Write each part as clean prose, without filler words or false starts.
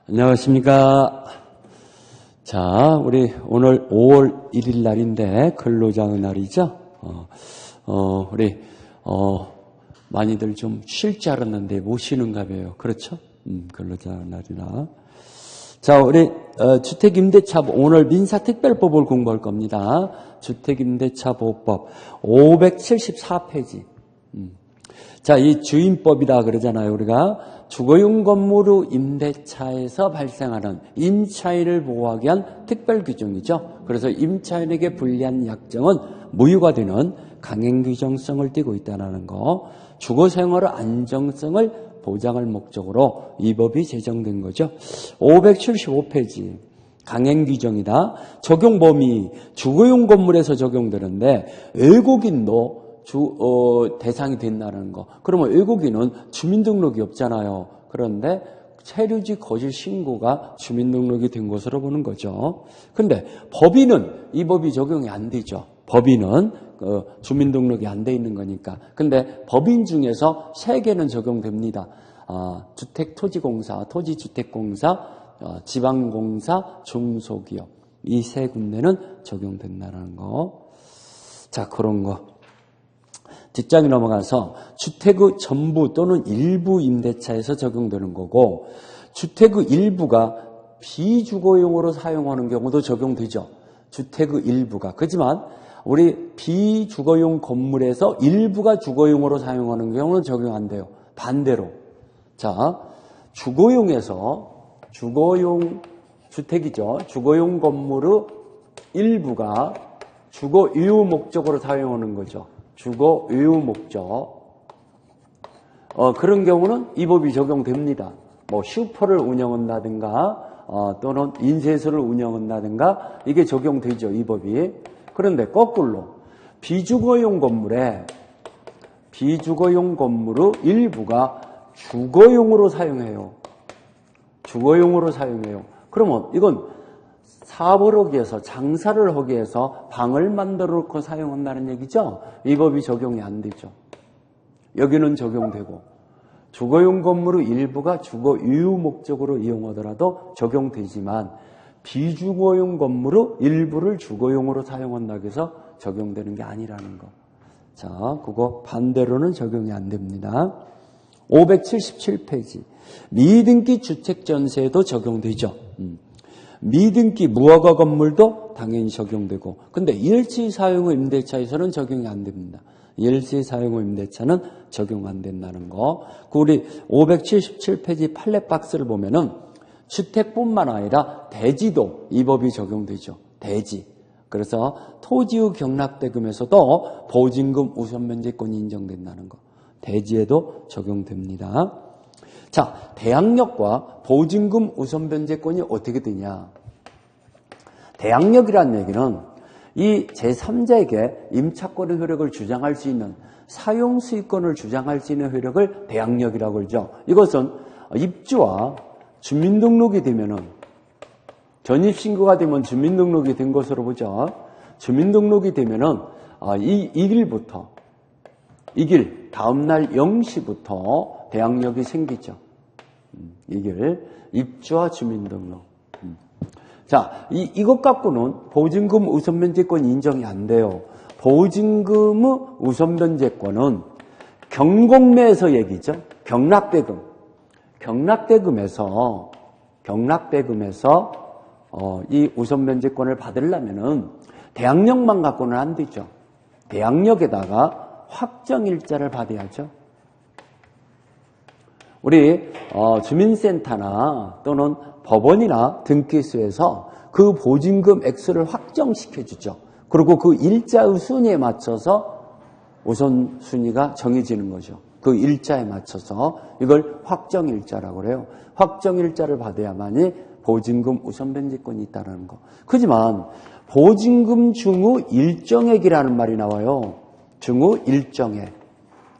안녕하십니까. 자, 우리 오늘 5월 1일 날인데 근로자의 날이죠. 우리 많이들 좀 쉴 줄 알았는데 못 쉬는가 봐요. 그렇죠? 근로자 날이라. 자, 우리 주택임대차 오늘 민사특별법을 공부할 겁니다. 주택임대차 보호법 574페이지. 자, 이 주임법이다 그러잖아요. 우리가 주거용 건물의 임대차에서 발생하는 임차인을 보호하기 위한 특별 규정이죠. 그래서 임차인에게 불리한 약정은 무효가 되는 강행 규정성을 띠고 있다는 거. 주거 생활의 안정성을 보장할 목적으로 이 법이 제정된 거죠. 575페이지. 강행 규정이다. 적용 범위 주거용 건물에서 적용되는데 외국인도 대상이 된다는 거. 그러면 외국인은 주민등록이 없잖아요. 그런데 체류지 거짓 신고가 주민등록이 된 것으로 보는 거죠. 근데 법인은 이 법이 적용이 안 되죠. 법인은 주민등록이 안 돼 있는 거니까. 근데 법인 중에서 3개는 적용됩니다. 주택토지공사, 토지주택공사, 지방공사, 중소기업. 이 3군데는 적용된다는 거. 자, 그런 거. 뒷장이 넘어가서 주택의 전부 또는 일부 임대차에서 적용되는 거고, 주택의 일부가 비주거용으로 사용하는 경우도 적용되죠. 주택의 일부가. 그렇지만 우리 비주거용 건물에서 일부가 주거용으로 사용하는 경우는 적용 안 돼요. 반대로. 자, 주거용에서 주거용 주택이죠. 주거용 건물의 일부가 주거 유효 목적으로 사용하는 거죠. 주거 유효 목적. 그런 경우는 이 법이 적용됩니다. 뭐 슈퍼를 운영한다든가 또는 인쇄소를 운영한다든가 이게 적용되죠. 이 법이. 그런데 거꾸로 비주거용 건물의 일부가 주거용으로 사용해요. 주거용으로 사용해요. 그러면 이건 사업을 하기 위해서, 장사를 하기 위해서 방을 만들어 놓고 사용한다는 얘기죠. 이 법이 적용이 안 되죠. 여기는 적용되고, 주거용 건물의 일부가 주거 유효 목적으로 이용하더라도 적용되지만 비주거용 건물의 일부를 주거용으로 사용한다고 해서 적용되는 게 아니라는 거. 자, 그거 반대로는 적용이 안 됩니다. 577페이지. 미등기 주택 전세도 적용되죠. 미등기 무허가 건물도 당연히 적용되고, 근데 일시 사용의 임대차에서는 적용이 안 됩니다. 일시 사용의 임대차는 적용 안 된다는 거. 그 우리 577페이지 판례 박스를 보면은 주택뿐만 아니라 대지도 이 법이 적용되죠. 대지. 그래서 토지의 경락대금에서도 보증금 우선 면제권이 인정된다는 거. 대지에도 적용됩니다. 자, 대항력과 보증금 우선 변제권이 어떻게 되냐? 대항력이라는 얘기는 이 제3자에게 임차권의 효력을 주장할 수 있는, 사용 수익권을 주장할 수 있는 효력을 대항력이라고 그러죠. 이것은 입주와 주민등록이 되면은, 전입신고가 되면 주민등록이 된 것으로 보죠. 주민등록이 되면은 이 길 다음날 0시부터 대항력이 생기죠. 이길 입주와 주민등록. 자, 이것 갖고는 보증금 우선변제권 인정이 안 돼요. 보증금의 우선변제권은 경공매에서 얘기죠. 경락대금에서 이 우선변제권을 받으려면은 대항력만 갖고는 안 되죠. 대항력에다가 확정일자를 받아야죠. 우리 주민센터나 또는 법원이나 등기소에서 그 보증금 액수를 확정시켜주죠. 그리고 그 일자의 순위에 맞춰서 우선순위가 정해지는 거죠. 그 일자에 맞춰서 이걸 확정일자라고 그래요. 확정일자를 받아야만이 보증금 우선변제권이 있다는 거. 그렇지만 보증금 중의 일정액이라는 말이 나와요. 중의 일정액.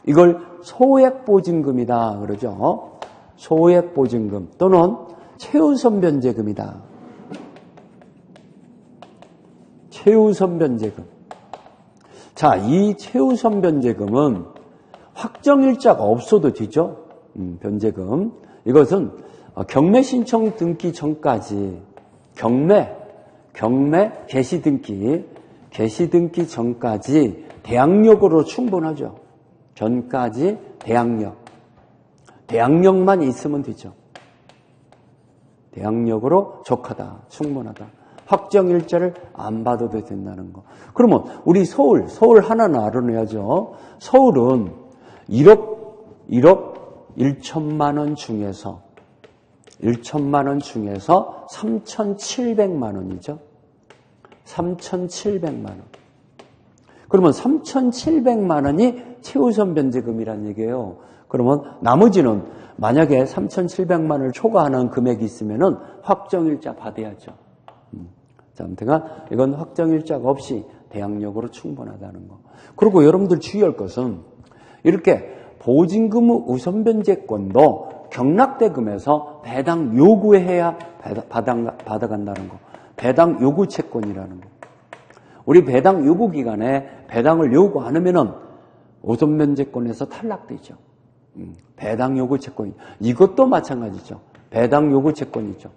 이걸 소액보증금이다 그러죠. 소액보증금 또는 최우선변제금이다. 최우선변제금. 자, 이 최우선변제금은 확정일자가 없어도 되죠. 변제금. 이것은 경매 신청 등기 전까지 경매 개시 등기 전까지 대항력으로 충분하죠. 전까지 대항력만 있으면 되죠. 대항력으로 족하다, 충분하다. 확정일자를 안 받아도 된다는 거. 그러면 우리 서울 하나는 알아내야죠. 서울은 1억 1천만 원 중에서 3,700만 원이죠. 3,700만 원. 그러면 3,700만 원이 최우선 변제금이라는 얘기예요. 그러면 나머지는 만약에 3,700만 원을 초과하는 금액이 있으면은 확정일자 받아야죠. 자, 아무튼 이건 확정일자가 없이 대항력으로 충분하다는 거. 그리고 여러분들 주의할 것은 이렇게 보증금 우선변제권도 경락대금에서 배당 요구해야 받아간다는 거. 배당 요구 채권이라는 거. 우리 배당 요구 기간에 배당을 요구 안 하면은 우선변제권에서 탈락되죠. 배당 요구 채권. 이것도 마찬가지죠. 배당 요구 채권이죠.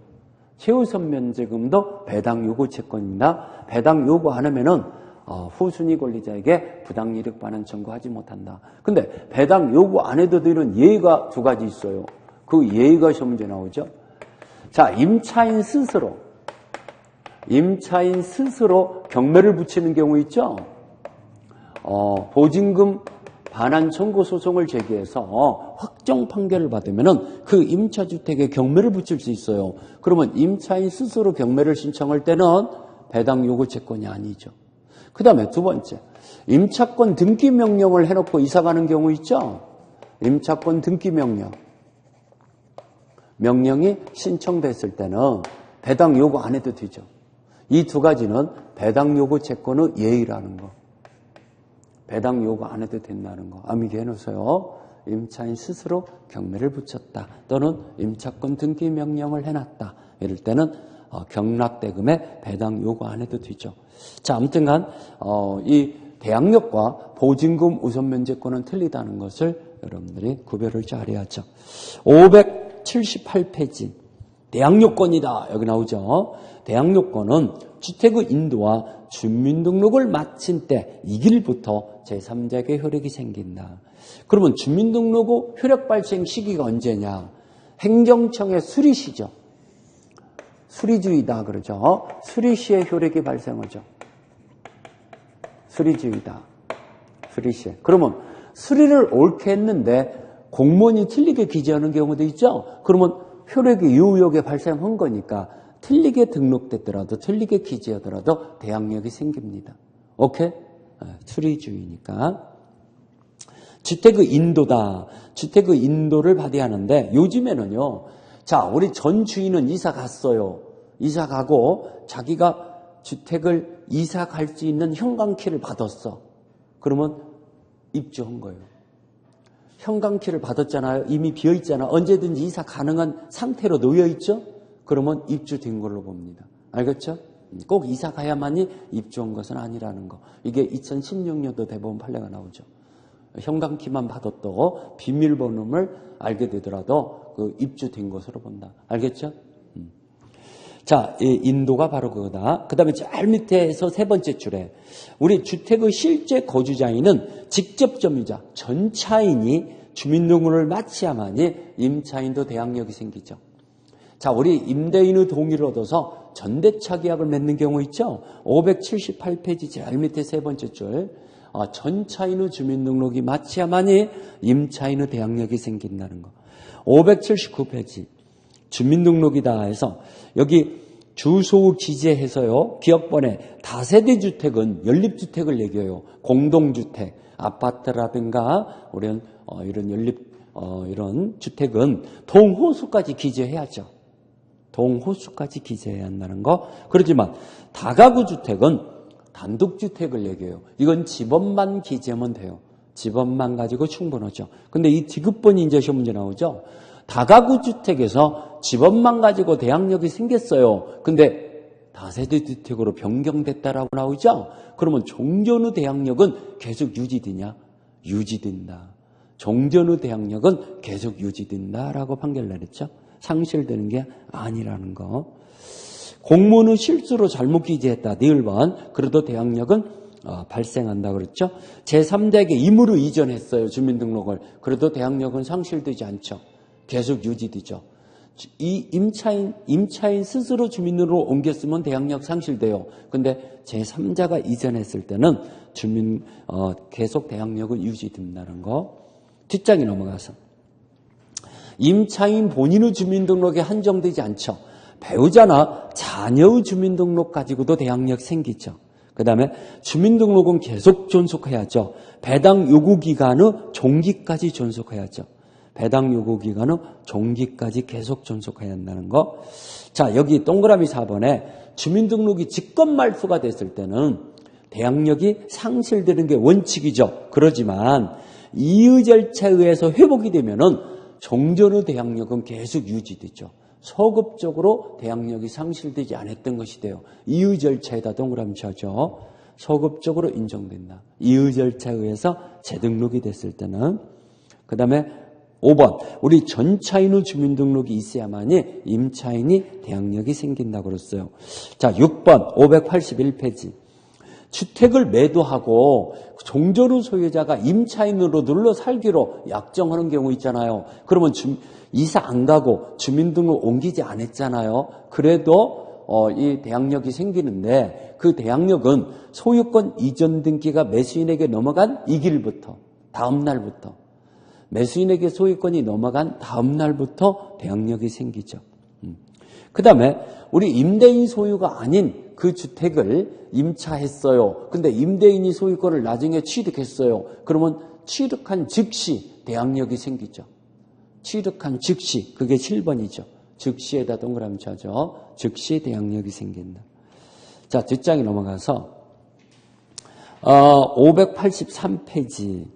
최우선 면제금도 배당 요구 채권입니다. 배당 요구 안 하면은 후순위 권리자에게 부당이득 반환 청구하지 못한다. 근데 배당 요구 안 해도 되는 예의가 두 가지 있어요. 그 예의가 시험 문제 나오죠. 자, 임차인 스스로 경매를 붙이는 경우 있죠. 보증금 반환 청구 소송을 제기해서 확정 판결을 받으면은 그 임차주택에 경매를 붙일 수 있어요. 그러면 임차인 스스로 경매를 신청할 때는 배당 요구 채권이 아니죠. 그 다음에 두 번째, 임차권 등기 명령을 해놓고 이사가는 경우 있죠. 임차권 등기 명령이 신청됐을 때는 배당 요구 안 해도 되죠. 이 두 가지는 배당 요구 채권의 예의라는 거. 배당 요구 안 해도 된다는 거. 암기해 놓으세요. 임차인 스스로 경매를 붙였다. 또는 임차권 등기 명령을 해놨다. 이럴 때는 경락대금에 배당 요구 안 해도 되죠. 자, 아무튼간 이 대항력과 보증금 우선면제권은 틀리다는 것을 여러분들이 구별을 잘해야죠. 578페이지 대항력권이다. 여기 나오죠. 대항력권은 주택의 인도와 주민등록을 마친 때 이 길부터 제3자에게 효력이 생긴다. 그러면 주민등록의 효력 발생 시기가 언제냐? 행정청의 수리시죠. 수리주의다 그러죠. 수리시에 효력이 발생하죠. 수리주의다. 수리시에. 그러면 수리를 옳게 했는데 공무원이 틀리게 기재하는 경우도 있죠. 그러면 효력이 유효하게 발생한 거니까 틀리게 등록됐더라도 틀리게 기재하더라도 대항력이 생깁니다. 오케이? 수리주의니까. 주택의 인도다. 주택의 인도를 받아야 하는데 요즘에는요. 자, 우리 전 주인은 이사 갔어요. 이사 가고 자기가 주택을 이사 갈 수 있는 현관키를 받았어. 그러면 입주한 거예요. 현관키를 받았잖아요. 이미 비어있잖아. 언제든지 이사 가능한 상태로 놓여있죠. 그러면 입주된 걸로 봅니다. 알겠죠? 꼭 이사 가야만이 입주한 것은 아니라는 거. 이게 2016년도 대법원 판례가 나오죠. 현관키만 받았다고 비밀번호를 알게 되더라도 그 입주된 것으로 본다. 알겠죠? 자, 이 인도가 바로 그거다. 그 다음에 제일 밑에서 세 번째 줄에 우리 주택의 실제 거주자인은 직접 점유자, 전차인이 주민등록을 마치야만이 임차인도 대항력이 생기죠. 자, 우리 임대인의 동의를 얻어서 전대차 계약을 맺는 경우 있죠. 578페이지 제일 밑에 세 번째 줄. 전차인의 주민등록이 마치야만이 임차인의 대항력이 생긴다는 거. 579페이지. 주민등록이다 해서 여기 주소 기재해서요. 기업번에 다세대 주택은 연립주택을 얘기해요. 공동주택, 아파트라든가 이런 연립 이런 주택은 동호수까지 기재해야죠. 동호수까지 기재해야 한다는 거. 그렇지만 다가구 주택은 단독주택을 얘기해요. 이건 집원만 기재하면 돼요. 집원만 가지고 충분하죠. 근데 이 디귿번이 이제 시험 문제 나오죠. 다가구 주택에서 집원만 가지고 대항력이 생겼어요. 근데 다세대 주택으로 변경됐다라고 나오죠. 그러면 종전의 대항력은 계속 유지되냐? 유지된다. 종전의 대항력은 계속 유지된다라고 판결 내렸죠. 상실되는 게 아니라는 거. 공무는 실수로 잘못 기재했다. 네 1번. 그래도 대항력은 발생한다 그랬죠. 제3자에게 임으로 이전했어요. 주민등록을. 그래도 대항력은 상실되지 않죠. 계속 유지되죠. 이 임차인 스스로 주민으로 옮겼으면 대항력 상실돼요. 근데 제3자가 이전했을 때는 계속 대항력은 유지된다는 거. 뒷장에 넘어가서 임차인 본인의 주민등록에 한정되지 않죠. 배우자나 자녀의 주민등록 가지고도 대항력 생기죠. 그 다음에 주민등록은 계속 존속해야죠. 배당 요구기간의 종기까지 존속해야죠. 배당 요구기간은 종기까지 계속 존속해야 한다는 거. 자, 여기 동그라미 4번에 주민등록이 직권 말소가 됐을 때는 대항력이 상실되는 게 원칙이죠. 그러지만 이의 절차에 의해서 회복이 되면은 종전의 대항력은 계속 유지되죠. 소급적으로 대항력이 상실되지 않았던 것이 돼요. 이의 절차에다 동그라미 쳐죠. 소급적으로 인정된다. 이의 절차에 의해서 재등록이 됐을 때는. 그 다음에 5번 우리 전차인의 주민등록이 있어야만이 임차인이 대항력이 생긴다고 그랬어요. 자, 6번 581페이지. 주택을 매도하고 종전의 소유자가 임차인으로 눌러 살기로 약정하는 경우 있잖아요. 그러면 이사 안 가고 주민등록 옮기지 않았잖아요. 그래도 이 대항력이 생기는데 그 대항력은 소유권 이전 등기가 매수인에게 넘어간 이 길부터 다음 날부터 매수인에게 소유권이 넘어간 다음 날부터 대항력이 생기죠. 그 다음에 우리 임대인 소유가 아닌 그 주택을 임차했어요. 근데 임대인이 소유권을 나중에 취득했어요. 그러면 취득한 즉시 대항력이 생기죠. 취득한 즉시, 그게 7번이죠. 즉시에다 동그라미 쳐죠. 즉시 대항력이 생긴다. 자, 뒷장에 넘어가서 583페이지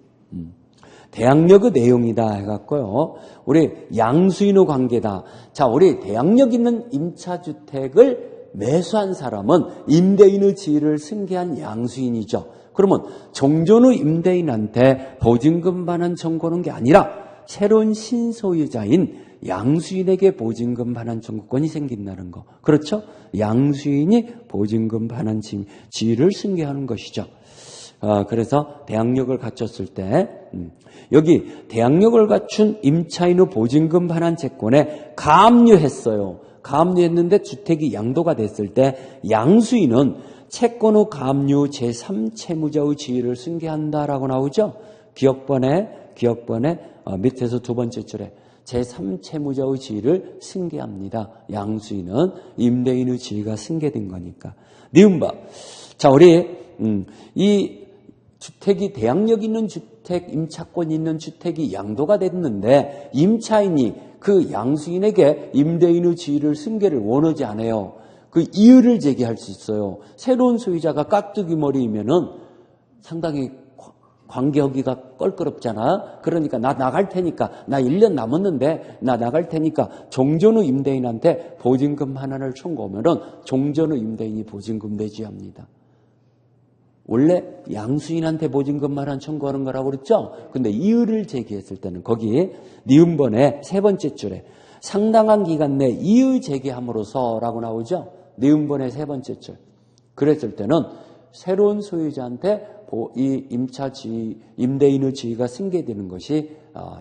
대항력의 내용이다 해갖고요. 우리 양수인의 관계다. 자, 우리 대항력 있는 임차주택을 매수한 사람은 임대인의 지위를 승계한 양수인이죠. 그러면 종전의 임대인한테 보증금 반환 청구하는 게 아니라 새로운 신소유자인 양수인에게 보증금 반환 청구권이 생긴다는 거. 그렇죠? 양수인이 보증금 반환 지위를 승계하는 것이죠. 그래서 대항력을 갖췄을 때 여기 대항력을 갖춘 임차인의 보증금 반환 채권에 가압류했어요. 가압류했는데 주택이 양도가 됐을 때 양수인은 채권의 가압류 제3채무자의 지위를 승계한다라고 나오죠. 기억번에 밑에서 두 번째 줄에 제3채무자의 지위를 승계합니다. 양수인은 임대인의 지위가 승계된 거니까. 니은바. 자, 우리 이 주택이 대항력 있는 주택, 임차권 있는 주택이 양도가 됐는데 임차인이 그 양수인에게 임대인의 지위를 승계를 원하지 않아요. 그 이유를 제기할 수 있어요. 새로운 소유자가 깍두기 머리이면은 상당히 관계하기가 껄끄럽잖아. 그러니까 나 나갈 테니까, 나 1년 남았는데 나 나갈 테니까 종전의 임대인한테 보증금 반환을 청구하면은 종전의 임대인이 보증금 내주합니다. 원래 양수인한테 보증금 반환 청구하는 거라고 그랬죠? 근데 이유를 제기했을 때는 거기 니은번의 세 번째 줄에 상당한 기간 내 이의 제기함으로써라고 나오죠? 니은번의 세 번째 줄. 그랬을 때는 새로운 소유자한테 이 임대인의 지위가 승계되는 것이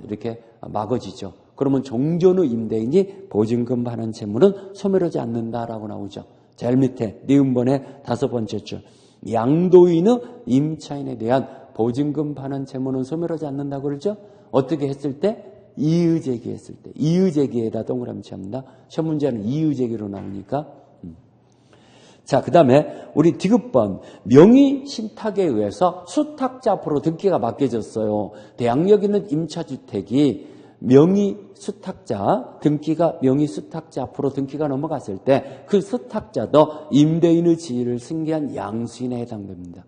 이렇게 막아지죠. 그러면 종전의 임대인이 보증금 반환 채무는 소멸하지 않는다라고 나오죠. 제일 밑에 니은번의 다섯 번째 줄. 양도인의 임차인에 대한 보증금 반환 채무는 소멸하지 않는다고 그러죠. 어떻게 했을 때? 이의 제기했을 때. 이의 제기에다 동그라미 칩니다. 시험 문제는 이의 제기로 나오니까. 자, 그 다음에 우리 디귿번 명의 신탁에 의해서 수탁자 앞으로 등기가 맡겨졌어요. 대항력 있는 임차주택이 명의 수탁자, 등기가 명의 수탁자 앞으로 등기가 넘어갔을 때 그 수탁자도 임대인의 지위를 승계한 양수인에 해당됩니다.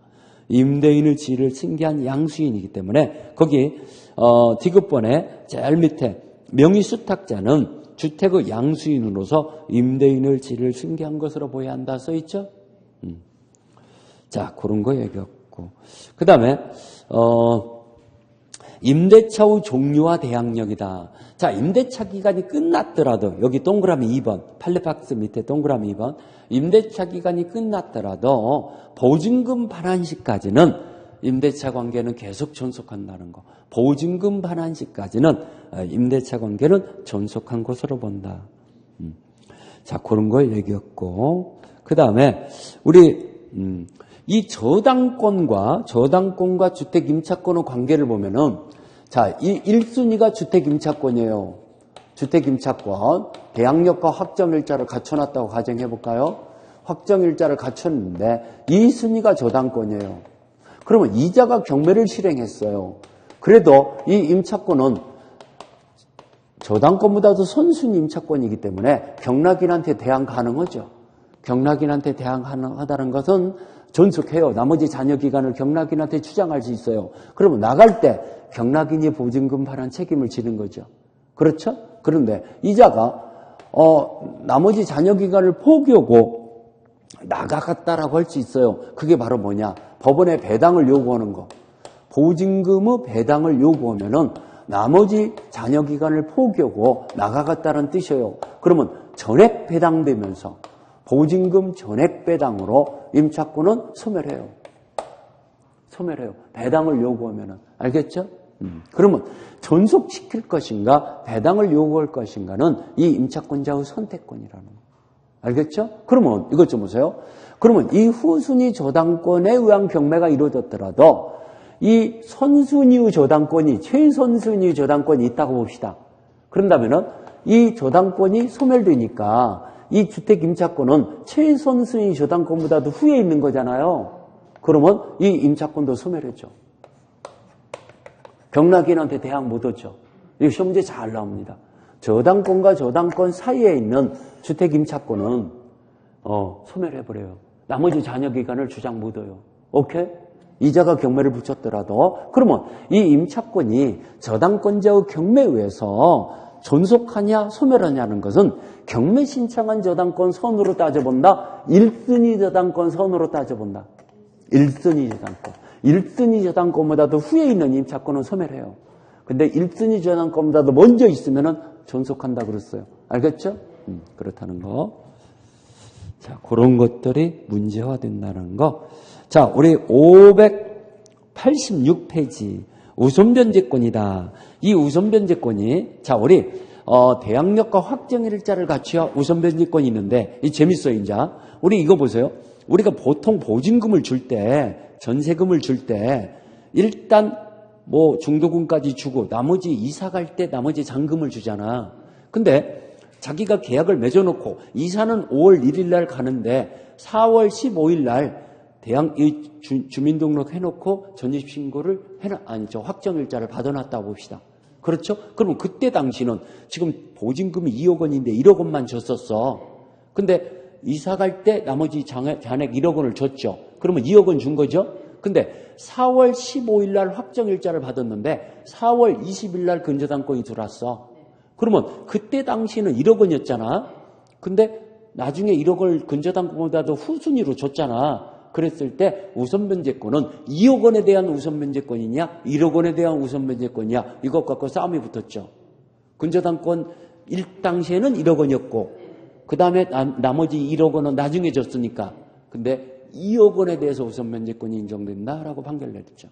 임대인의 지위를 승계한 양수인이기 때문에 거기 디귿번에 제일 밑에 명의 수탁자는 주택의 양수인으로서 임대인의 지위를 승계한 것으로 보여야 한다 써있죠? 자, 그런 거 얘기했고. 그 다음에 임대차 후 종류와 대항력이다. 자, 임대차 기간이 끝났더라도 여기 동그라미 2번, 팔레박스 밑에 동그라미 2번. 임대차 기간이 끝났더라도 보증금 반환 시까지는 임대차 관계는 계속 존속한다는 거. 보증금 반환 시까지는 임대차 관계는 존속한 것으로 본다. 자, 그런 걸 얘기했고, 그 다음에 우리 이 저당권과 주택 임차권의 관계를 보면은, 자, 이 1순위가 주택 임차권이에요. 주택 임차권. 대항력과 확정일자를 갖춰놨다고 가정해 볼까요? 확정일자를 갖췄는데 2순위가 저당권이에요. 그러면 이자가 경매를 실행했어요. 그래도 이 임차권은 저당권보다도 선순위 임차권이기 때문에 경락인한테 대항 가능하죠. 경락인한테 대항 가능하다는 것은 존속해요. 나머지 잔여 기간을 경락인한테 주장할 수 있어요. 그러면 나갈 때 경락인이 보증금 반환 책임을 지는 거죠. 그렇죠? 그런데 이자가 나머지 잔여 기간을 포기하고 나가갔다라고 할 수 있어요. 그게 바로 뭐냐? 법원에 배당을 요구하는 거. 보증금의 배당을 요구하면은 나머지 잔여 기간을 포기하고 나가갔다는 뜻이에요. 그러면 전액 배당되면서 보증금 전액 배당으로 임차권은 소멸해요. 소멸해요. 배당을 요구하면은. 알겠죠? 그러면 존속시킬 것인가 배당을 요구할 것인가는 이 임차권자의 선택권이라는 거. 알겠죠? 그러면 이것 좀 보세요. 그러면 이 후순위 저당권에 의한 경매가 이루어졌더라도 이 선순위의 저당권이 최선순위 저당권이 있다고 봅시다. 그런다면은 이 저당권이 소멸되니까 이 주택 임차권은 최선순위 저당권보다도 후에 있는 거잖아요. 그러면 이 임차권도 소멸했죠. 경락인한테 대항 못 얻죠. 이거 시험 문제 잘 나옵니다. 저당권과 저당권 사이에 있는 주택 임차권은 소멸해버려요. 나머지 잔여 기간을 주장 못 해요. 오케이? 이자가 경매를 붙였더라도 그러면 이 임차권이 저당권자의 경매에 의해서 존속하냐 소멸하냐는 것은 경매 신청한 저당권 선으로 따져본다. 1순위 저당권 선으로 따져본다. 1순위 저당권. 1순위 저당권보다도 후에 있는 임차권은 소멸해요. 근데 1순위 저당권보다도 먼저 있으면은 존속한다 그랬어요. 알겠죠? 그렇다는 거. 자, 그런 것들이 문제화된다는 거. 자, 우리 586페이지. 우선변제권이다. 이 우선변제권이, 자, 우리, 대항력과 확정일자를 갖추어 우선변제권이 있는데, 이 재밌어요, 이제. 우리 이거 보세요. 우리가 보통 보증금을 줄 때, 전세금을 줄 때, 일단, 중도금까지 주고, 나머지 이사 갈 때 나머지 잔금을 주잖아. 근데, 자기가 계약을 맺어놓고, 이사는 5월 1일 날 가는데, 4월 15일 날, 주민등록 해놓고 전입신고를 확정일자를 받아놨다고 봅시다. 그렇죠? 그러면 그때 당시는 지금 보증금이 2억 원인데 1억 원만 줬었어. 근데 이사 갈 때 나머지 잔액 1억 원을 줬죠. 그러면 2억 원 준 거죠? 근데 4월 15일 날 확정일자를 받았는데 4월 20일 날 근저당권이 들어왔어. 그러면 그때 당시는 1억 원이었잖아. 근데 나중에 1억 원을 근저당권보다도 후순위로 줬잖아. 그랬을 때 우선변제권은 2억 원에 대한 우선변제권이냐 1억 원에 대한 우선변제권이냐 이것 갖고 싸움이 붙었죠. 근저당권 1당시에는 1억 원이었고 그 다음에 나머지 1억 원은 나중에 줬으니까 근데 2억 원에 대해서 우선변제권이 인정된다라고 판결을 내렸죠.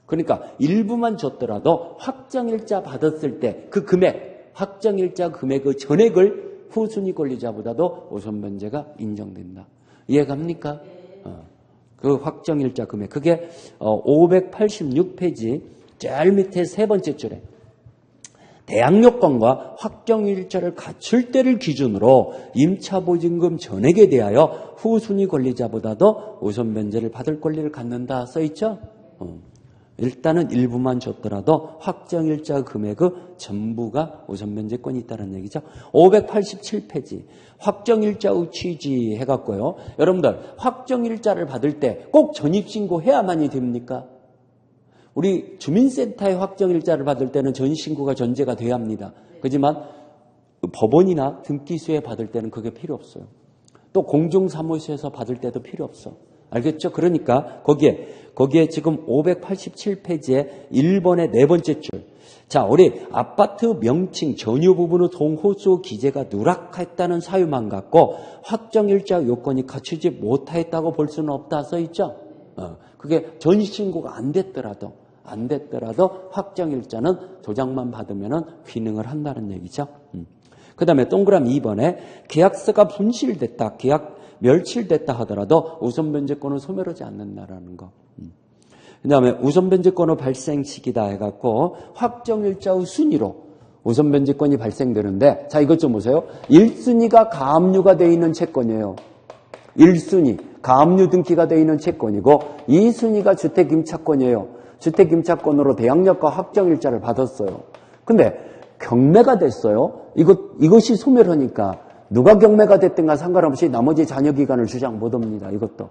그러니까 일부만 줬더라도 확정일자 받았을 때 그 금액 확정일자 금액의 전액을 후순위 권리자보다도 우선변제가 인정된다. 이해갑니까? 그 확정일자 금액. 그게 586페이지 제일 밑에 세 번째 줄에 대항력권과 확정일자를 갖출 때를 기준으로 임차보증금 전액에 대하여 후순위 권리자보다도 우선변제를 받을 권리를 갖는다 써있죠? 일단은 일부만 줬더라도 확정일자 금액의 전부가 우선변제권이 있다는 얘기죠. 587페이지 확정일자의 취지 해갖고요. 여러분들 확정일자를 받을 때 꼭 전입신고해야만이 됩니까? 우리 주민센터에 확정일자를 받을 때는 전입신고가 전제가 돼야 합니다. 그렇지만 법원이나 등기소에 받을 때는 그게 필요 없어요. 또 공중사무소에서 받을 때도 필요 없어. 알겠죠? 그러니까 거기에 지금 587페이지에 1번의 네 번째 줄. 자, 우리 아파트 명칭 전유 부분의 동호수 기재가 누락했다는 사유만 갖고 확정일자 요건이 갖추지 못하였다고 볼 수는 없다 써있죠? 그게 전신고가 안 됐더라도 확정일자는 도장만 받으면 귀능을 한다는 얘기죠. 그 다음에 동그라미 2번에 계약서가 분실됐다, 계약 멸실됐다 하더라도 우선변제권은 소멸하지 않는다라는 거. 그 다음에 우선변제권의 발생 시기다 해갖고 확정일자의 순위로 우선변제권이 발생되는데, 자, 이것 좀 보세요. 1순위가 가압류가 되어 있는 채권이에요. 1순위, 가압류 등기가 되어 있는 채권이고, 2순위가 주택임차권이에요. 주택임차권으로 대항력과 확정일자를 받았어요. 근데 경매가 됐어요. 이것이 소멸하니까 누가 경매가 됐든가 상관없이 나머지 잔여기간을 주장 못합니다. 이것도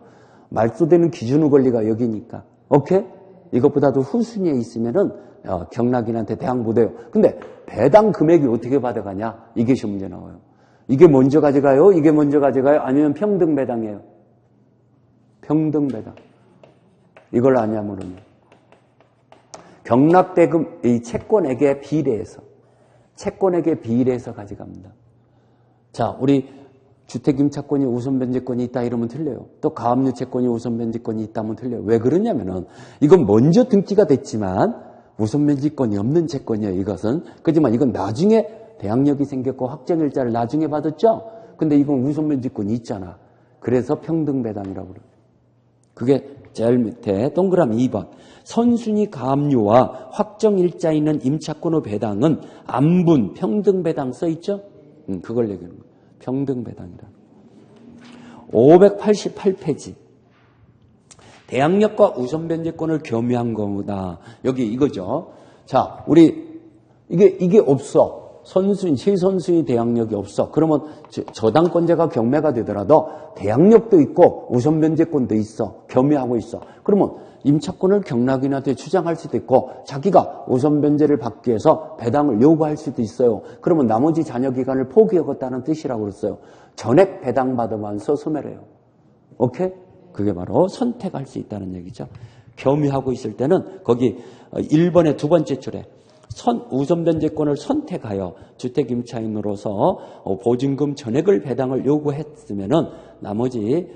말소되는 기준의 권리가 여기니까. 오케이? 이것보다도 후순위에 있으면은 경락인한테 대항 못해요. 근데 배당 금액이 어떻게 받아가냐? 이게 문제 나와요. 이게 먼저 가져가요? 이게 먼저 가져가요? 아니면 평등 배당이에요? 평등 배당. 이걸 아냐면은 경락대금 이 채권액에 비례해서 가져갑니다. 자, 우리 주택임차권이 우선변제권이 있다 이러면 틀려요. 또 가압류 채권이 우선변제권이 있다면 틀려요. 왜 그러냐면은 이건 먼저 등기가 됐지만 우선변제권이 없는 채권이에요. 이것은. 그렇지만 이건 나중에 대항력이 생겼고 확정일자를 나중에 받았죠. 근데 이건 우선변제권이 있잖아. 그래서 평등배당이라고 그래요. 그게 제일 밑에 동그라미 2번. 선순위 가압류와 확정일자 있는 임차권의 배당은 안분 평등배당 써있죠? 그걸 얘기하는 거예요. 평등배당이라. 588페이지. 대항력과 우선변제권을 겸유한 거다. 여기 이거죠. 자, 우리 이게 없어. 실선순위 대항력이 없어. 그러면 저당권자가 경매가 되더라도 대항력도 있고 우선변제권도 있어. 겸유하고 있어. 그러면 임차권을 경락인한테 주장할 수도 있고 자기가 우선변제를 받기 위해서 배당을 요구할 수도 있어요. 그러면 나머지 잔여기간을 포기하겠다는 뜻이라고 그랬어요. 전액 배당받으면서 소멸해요. 오케이? 그게 바로 선택할 수 있다는 얘기죠. 겸유하고 있을 때는 거기 1번의 두 번째 줄에 우선변제권을 선택하여 주택임차인으로서 보증금 전액을 배당을 요구했으면은 나머지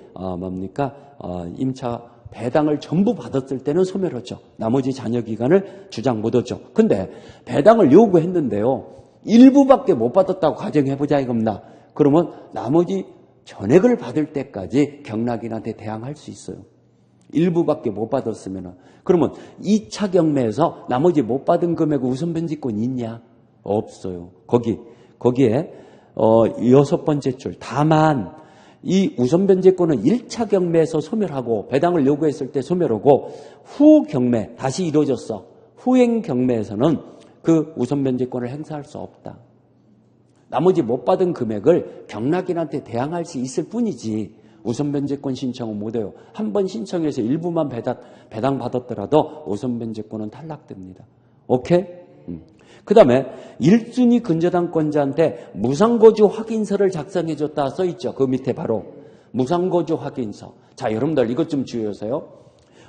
임차 배당을 전부 받았을 때는 소멸하죠. 나머지 잔여기간을 주장 못하죠. 근데 배당을 요구했는데요. 일부밖에 못 받았다고 가정해보자 이겁니다. 그러면 나머지 전액을 받을 때까지 경락인한테 대항할 수 있어요. 일부밖에 못 받았으면. 그러면 2차 경매에서 나머지 못 받은 금액 우선변제권이 있냐? 없어요. 거기에 6번째 줄. 다만 이 우선변제권은 1차 경매에서 소멸하고 배당을 요구했을 때 소멸하고 후 경매 다시 이루어졌어. 후행 경매에서는 그 우선변제권을 행사할 수 없다. 나머지 못 받은 금액을 경락인한테 대항할 수 있을 뿐이지 우선변제권 신청은 못해요. 한 번 신청해서 일부만 배당 받았더라도 우선변제권은 탈락됩니다. 오케이? 그 다음에 1순위 근저당권자한테 무상거주 확인서를 작성해줬다 써있죠. 그 밑에 바로 무상거주 확인서. 자, 여러분들 이것 좀 주의하세요.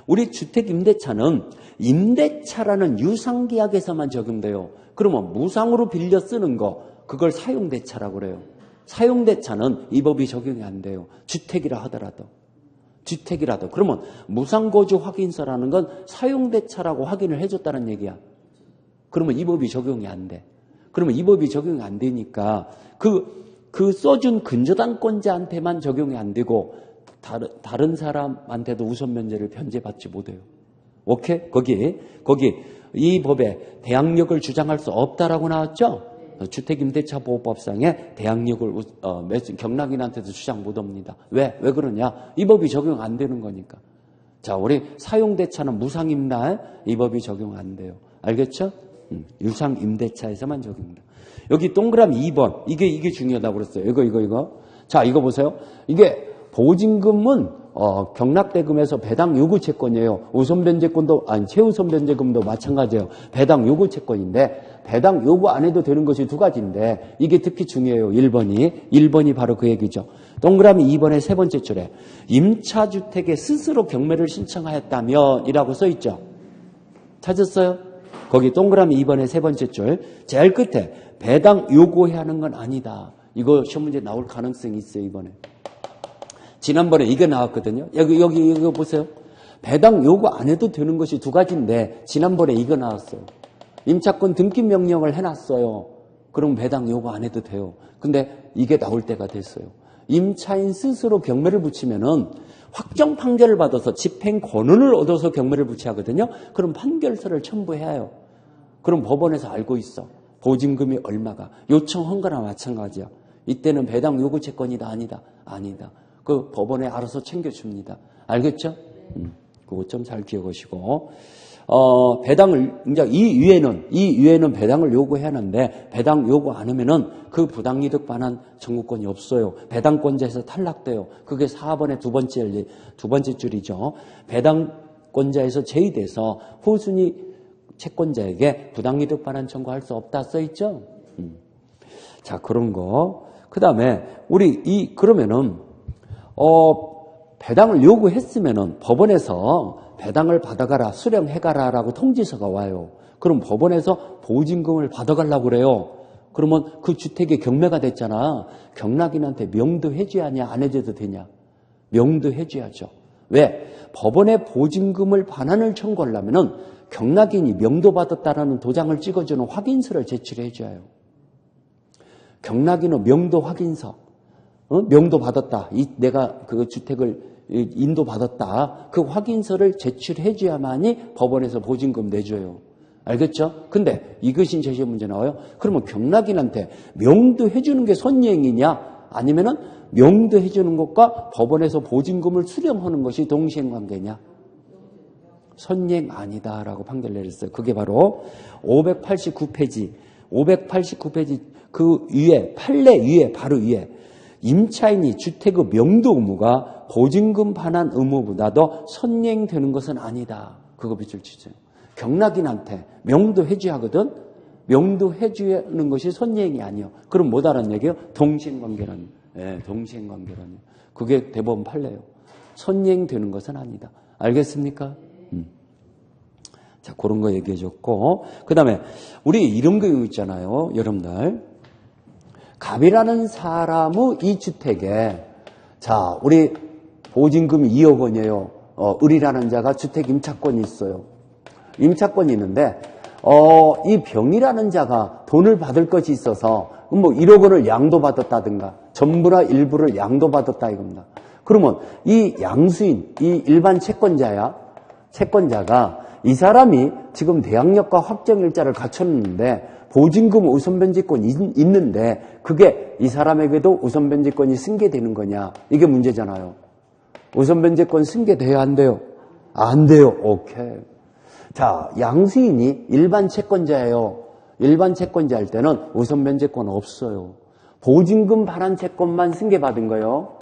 우리 주택임대차는 임대차라는 유상계약에서만 적용돼요. 그러면 무상으로 빌려 쓰는 거 그걸 사용대차라고 그래요. 사용대차는 이 법이 적용이 안 돼요. 주택이라 하더라도. 그러면 무상거주 확인서라는 건 사용대차라고 확인을 해줬다는 얘기야. 그러면 이 법이 적용이 안 돼. 그러면 이 법이 적용이 안 되니까 그 써준 근저당권자한테만 적용이 안 되고 다른 사람한테도 우선면제를 변제받지 못해요. 오케이? 거기 이 법에 대항력을 주장할 수 없다라고 나왔죠? 주택임대차보호법상에 대항력을 경락인한테도 주장 못합니다. 왜 그러냐? 이 법이 적용 안 되는 거니까. 자, 우리 사용대차는 무상임대 이 법이 적용 안 돼요. 알겠죠? 유상임대차에서만 적용됩니다. 여기 동그라미 2번 이게 중요하다고 그랬어요. 이거. 자, 이거 보세요. 이게 보증금은 경락대금에서 배당 요구 채권이에요. 우선 변제권도 아니 최우선 변제금도 마찬가지예요. 배당 요구 채권인데 배당 요구 안 해도 되는 것이 두 가지인데 이게 특히 중요해요. 1번이 바로 그 얘기죠. 동그라미 2번의 세 번째 줄에 임차주택에 스스로 경매를 신청하였다면 이라고 써있죠. 찾았어요? 거기 동그라미 2번의 세 번째 줄 제일 끝에 배당 요구해야 하는 건 아니다. 이거 시험 문제 나올 가능성이 있어요. 이번에. 지난번에 이게 나왔거든요. 여기 이거 보세요. 배당 요구 안 해도 되는 것이 두 가지인데 지난번에 이거 나왔어요. 임차권 등기 명령을 해놨어요. 그럼 배당 요구 안 해도 돼요. 근데 이게 나올 때가 됐어요. 임차인 스스로 경매를 붙이면은 확정 판결을 받아서 집행 권한을 얻어서 경매를 붙여야 하거든요. 그럼 판결서를 첨부해야 해요. 그럼 법원에서 알고 있어. 보증금이 얼마가 요청한 거나 마찬가지야. 이때는 배당 요구 채권이다 아니다. 그 법원에 알아서 챙겨줍니다. 알겠죠? 그거 좀 잘 기억하시고 배당을 이제 이 위에는 배당을 요구해야 하는데 배당 요구 안 하면은 그 부당이득 반환 청구권이 없어요. 배당권자에서 탈락돼요. 그게 4번의 두 번째 줄이죠. 배당권자에서 제외돼서 후순위 채권자에게 부당이득 반환 청구할 수 없다 써 있죠. 자 그런 거. 그 다음에 그러면은 배당을 요구했으면은 법원에서 배당을 받아가라, 수령해가라라고 통지서가 와요. 그럼 법원에서 보증금을 받아가려고 그래요. 그러면 그 주택이 경매가 됐잖아. 경락인한테 명도해줘야냐, 안 해줘도 되냐? 명도해줘야죠. 왜? 법원에 보증금을 반환을 청구하려면은 경락인이 명도받았다라는 도장을 찍어주는 확인서를 제출해줘요. 경락인은 명도 확인서. 명도받았다. 내가 그 주택을 인도받았다. 그 확인서를 제출해줘야만이 법원에서 보증금 내줘요. 알겠죠? 근데 이것이 제시의 문제 나와요. 그러면 경락인한테 명도해주는 게 선행이냐? 아니면은 명도해주는 것과 법원에서 보증금을 수령하는 것이 동시행관계냐? 선행 아니다라고 판결 내렸어요. 그게 바로 589페이지 그 위에 판례 위에 바로 위에 임차인이 주택의 명도 의무가 보증금 반환 의무보다도 선행되는 것은 아니다. 그거 밑줄 치죠. 경락인한테 명도해줘야 하거든. 명도해주는 것이 선행이 아니요. 그럼 뭐다라는 얘기예요? 동시행관계라는. 네, 동시행관계라는. 그게 대법원 판례예요. 선행되는 것은 아니다. 알겠습니까? 자, 그런 거 얘기해줬고, 그 다음에 우리 이런 경우 있잖아요, 여러분들. 갑이라는 사람의 이 주택에, 자, 우리 보증금이 2억 원이에요. 을이라는 자가 주택 임차권이 있어요. 임차권이 있는데, 이 병이라는 자가 돈을 받을 것이 있어서, 뭐 1억 원을 양도받았다든가, 전부나 일부를 양도받았다 이겁니다. 그러면 이 양수인, 이 일반 채권자가 이 사람이 지금 대항력과 확정일자를 갖췄는데 보증금 우선변제권이 있는데 그게 이 사람에게도 우선변제권이 승계되는 거냐? 이게 문제잖아요. 우선변제권 승계돼야 안 돼요? 안 돼요. 오케이. 자, 양수인이 일반 채권자예요. 일반 채권자일 때는 우선변제권 없어요. 보증금 반환 채권만 승계받은 거예요.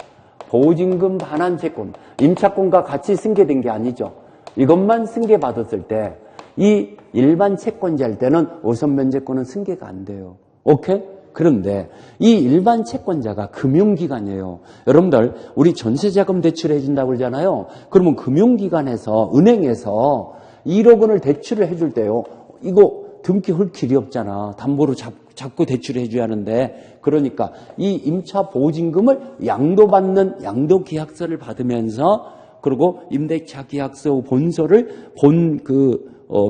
보증금 반환 채권, 임차권과 같이 승계된 게 아니죠. 이것만 승계받았을 때 이 일반 채권자일 때는 우선변제권은 승계가 안 돼요. 오케이? 그런데 이 일반 채권자가 금융기관이에요. 여러분들 우리 전세자금 대출해 준다고 그러잖아요. 그러면 금융기관에서 은행에서 1억 원을 대출을 해줄 때요. 이거 등기 할 길이 없잖아. 담보로 잡고 대출해 줘야 하는데 그러니까 이 임차 보증금을 양도받는 양도계약서를 받으면서 그리고 임대차 계약서 본서를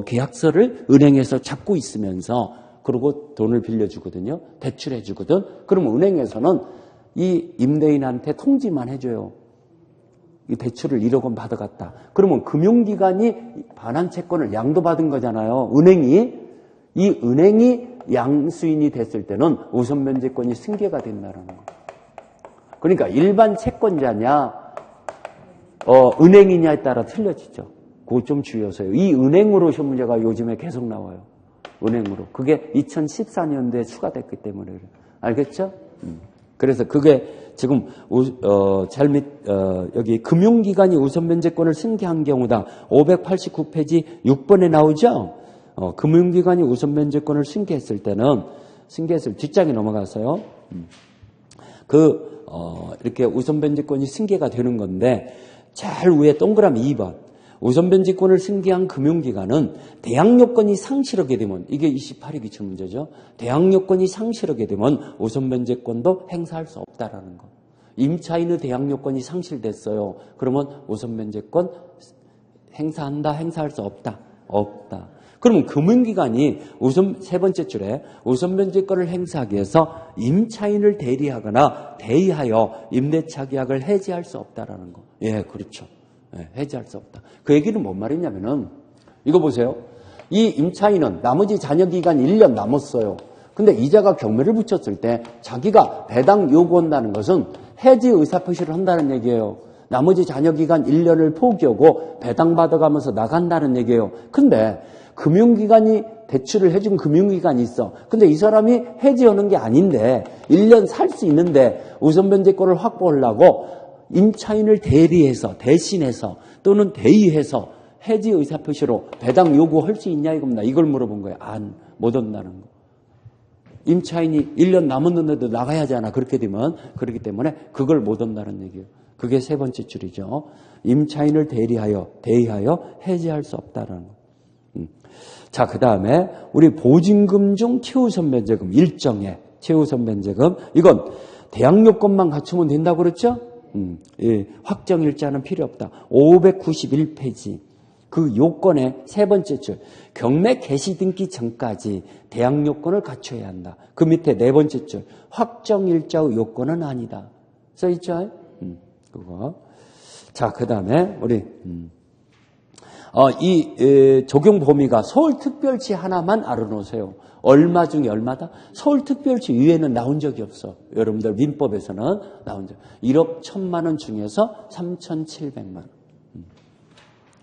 계약서를 은행에서 잡고 있으면서 그리고 돈을 빌려주거든요. 대출해 주거든. 그러면 은행에서는 이 임대인한테 통지만 해줘요. 이 대출을 1억 원 받아갔다. 그러면 금융기관이 반환 채권을 양도받은 거잖아요. 은행이 양수인이 됐을 때는 우선변제권이 승계가 된다는 거예요. 그러니까 일반 채권자냐 은행이냐에 따라 틀려지죠. 그거 좀 주의하세요. 이 은행으로 시험 문제가 요즘에 계속 나와요. 은행으로. 그게 2014년도에 추가됐기 때문에 그래요. 알겠죠? 그래서 그게 지금 여기 금융기관이 우선 면제권을 승계한 경우다. 589페이지 6번에 나오죠. 금융기관이 우선 면제권을 승계했을 때는 뒷장에 넘어가서요. 이렇게 우선 면제권이 승계가 되는 건데 제일 위에 동그라미 2번. 우선 면제권을 승계한 금융기관은 대항 요건이 상실하게 되면 이게 28위 기출 문제죠. 대항 요건이 상실하게 되면 우선 면제권도 행사할 수 없다라는 거. 임차인의 대항 요건이 상실됐어요. 그러면 우선 면제권 행사할 수 없다. 그러면 금융기관이 세 번째 줄에 우선 면제권을 행사하기 위해서 임차인을 대리하거나 대의하여 임대차 계약을 해지할 수 없다라는 거. 예, 그렇죠. 해지할 수 없다. 그 얘기는 뭔 말이냐면은 이거 보세요. 이 임차인은 나머지 잔여 기간 1년 남았어요. 근데 이자가 경매를 붙였을 때 자기가 배당 요구한다는 것은 해지 의사표시를 한다는 얘기예요. 나머지 잔여 기간 1년을 포기하고 배당 받아가면서 나간다는 얘기예요. 근데 금융기관이 대출을 해준 금융기관이 있어. 근데 이 사람이 해지하는 게 아닌데 1년 살 수 있는데 우선 면제권을 확보하려고 임차인을 대신해서 또는 대의해서 해지 의사표시로 배당 요구할 수 있냐 이겁니다. 이걸 물어본 거예요. 못 한다는 거. 임차인이 1년 남았는데도 나가야 하잖아. 그렇기 때문에 그걸 못 한다는 얘기예요. 그게 세 번째 줄이죠. 임차인을 대의하여 해지할 수 없다라는 거. 자, 그 다음에 우리 보증금 중 최우선 면제금 일정의 최우선 면제금 이건 대항 요건만 갖추면 된다고 그랬죠? 확정 일자는 필요 없다. 591페이지 그 요건의 세 번째 줄 경매 개시 등기 전까지 대항 요건을 갖춰야 한다. 그 밑에 네 번째 줄 확정 일자의 요건은 아니다. 써있죠? 그거. 자, 그 다음에 우리 적용 범위가 서울특별시 하나만 알아놓으세요. 얼마 중에 얼마다? 서울특별시 위에는 나온 적이 없어. 여러분들 민법에서는 나온 적. 1억 1,000만 원 중에서 3,700만 원.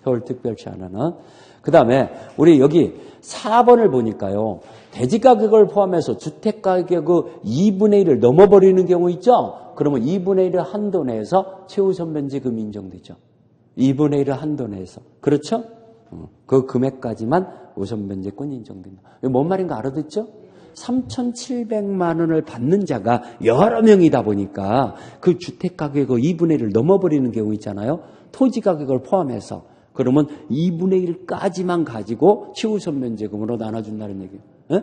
서울특별시 하나는. 그 다음에 우리 여기 4번을 보니까요. 대지가격을 포함해서 주택가격의 2분의 1을 넘어버리는 경우 있죠? 그러면 2분의 1을 한도 내에서 최우선 면제금이 인정되죠. 2분의 1을 한도 내에서. 그렇죠? 그 금액까지만 우선 면제권이 인정된다. 이게 뭔 말인가 알아듣죠? 3,700만 원을 받는 자가 여러 명이다 보니까 그 주택가격의 2분의 1을 넘어버리는 경우 있잖아요. 토지가격을 포함해서. 그러면 2분의 1까지만 가지고 최우선 면제금으로 나눠준다는 얘기예요. 에?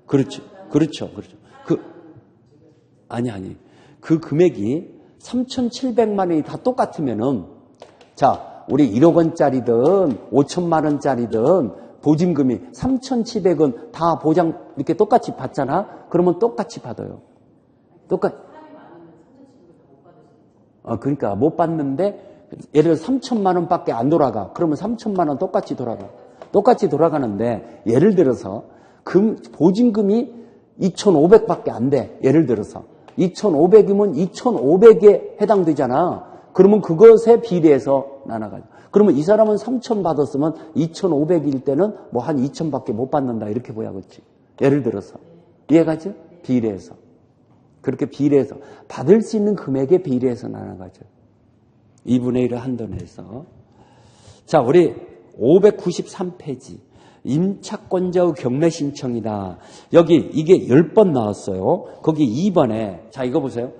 그렇죠. 아니. 그 금액이 3,700만 원이 다 똑같으면은 자, 우리 1억 원짜리든 5천만 원짜리든 보증금이 3,700원 다 보장 이렇게 똑같이 받잖아. 그러면 똑같이 받아요. 그러니까 못 받는데 예를 들어 3천만 원밖에 안 돌아가. 그러면 3천만 원 똑같이 돌아가. 똑같이 돌아가는데 예를 들어서 보증금이 2,500밖에 안 돼. 예를 들어서 2,500이면 2,500에 해당되잖아. 그러면 그것에 비례해서 나눠가죠. 그러면 이 사람은 3,000 받았으면 2,500일 때는 뭐 한 2,000밖에 못 받는다 이렇게 보야겠지. 예를 들어서 이해가죠? 비례해서 그렇게 비례해서 받을 수 있는 금액에 비례해서 나눠가죠. 2분의 1을 한도 내서. 자, 우리 593페이지 임차권자의 경매 신청이다. 여기 이게 10번 나왔어요. 거기 2번에 자 이거 보세요.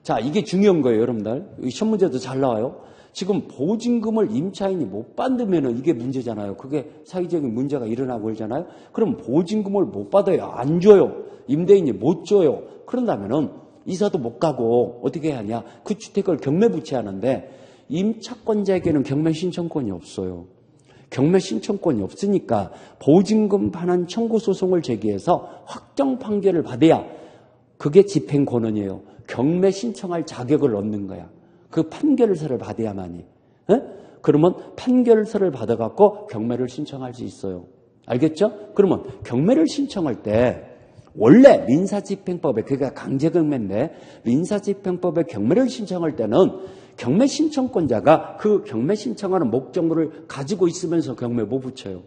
자, 이게 중요한 거예요, 여러분들. 시험 문제도 잘 나와요. 지금 보증금을 임차인이 못 받으면 이게 문제잖아요. 그게 사회적인 문제가 일어나고 그러잖아요. 그럼 보증금을 못 받아요. 안 줘요. 임대인이 못 줘요. 그런다면은 이사도 못 가고 어떻게 해야 하냐. 그 주택을 경매 부채하는데 임차권자에게는 경매 신청권이 없어요. 경매 신청권이 없으니까 보증금 반환 청구 소송을 제기해서 확정 판결을 받아야 그게 집행 권한이에요. 경매 신청할 자격을 얻는 거야. 그 판결서를 받아야만이. 그러면 판결서를 받아갖고 경매를 신청할 수 있어요. 알겠죠? 그러면 경매를 신청할 때 원래 민사집행법에 그게 강제경매인데 민사집행법에 경매를 신청할 때는 경매 신청권자가 그 경매 신청하는 목적물을 가지고 있으면서 경매 못 붙여요.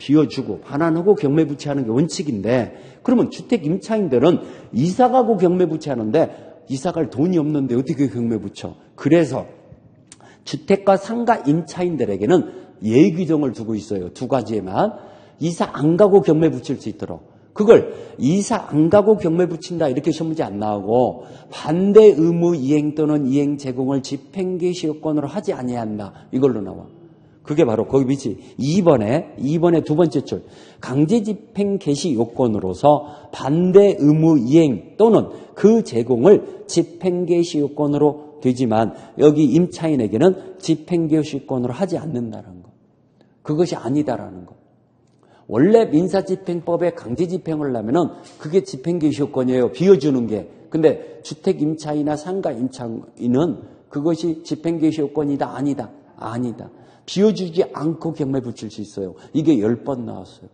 비워주고 반환하고 경매 부채하는 게 원칙인데 그러면 주택 임차인들은 이사가고 경매 부채하는데 이사갈 돈이 없는데 어떻게 경매 부쳐? 그래서 주택과 상가 임차인들에게는 예외 규정을 두고 있어요. 두 가지에만. 이사 안 가고 경매 붙일 수 있도록. 그걸 이사 안 가고 경매 붙인다 이렇게 시험 문제 안 나오고 반대 의무 이행 또는 이행 제공을 집행개시 요건으로 하지 아니한다. 이걸로 나와. 그게 바로 거기 밑이 2번에 두 번째 줄. 강제 집행 개시 요건으로서 반대 의무 이행 또는 그 제공을 집행 개시 요건으로 되지만 여기 임차인에게는 집행 개시 요건으로 하지 않는다는 거. 그것이 아니다라는 거. 원래 민사집행법에 강제 집행을 하면은 그게 집행 개시 요건이에요. 비워주는 게. 근데 주택 임차인이나 상가 임차인은 그것이 집행 개시 요건이다 아니다. 아니다. 비워주지 않고 경매 붙일 수 있어요. 이게 10번 나왔어요.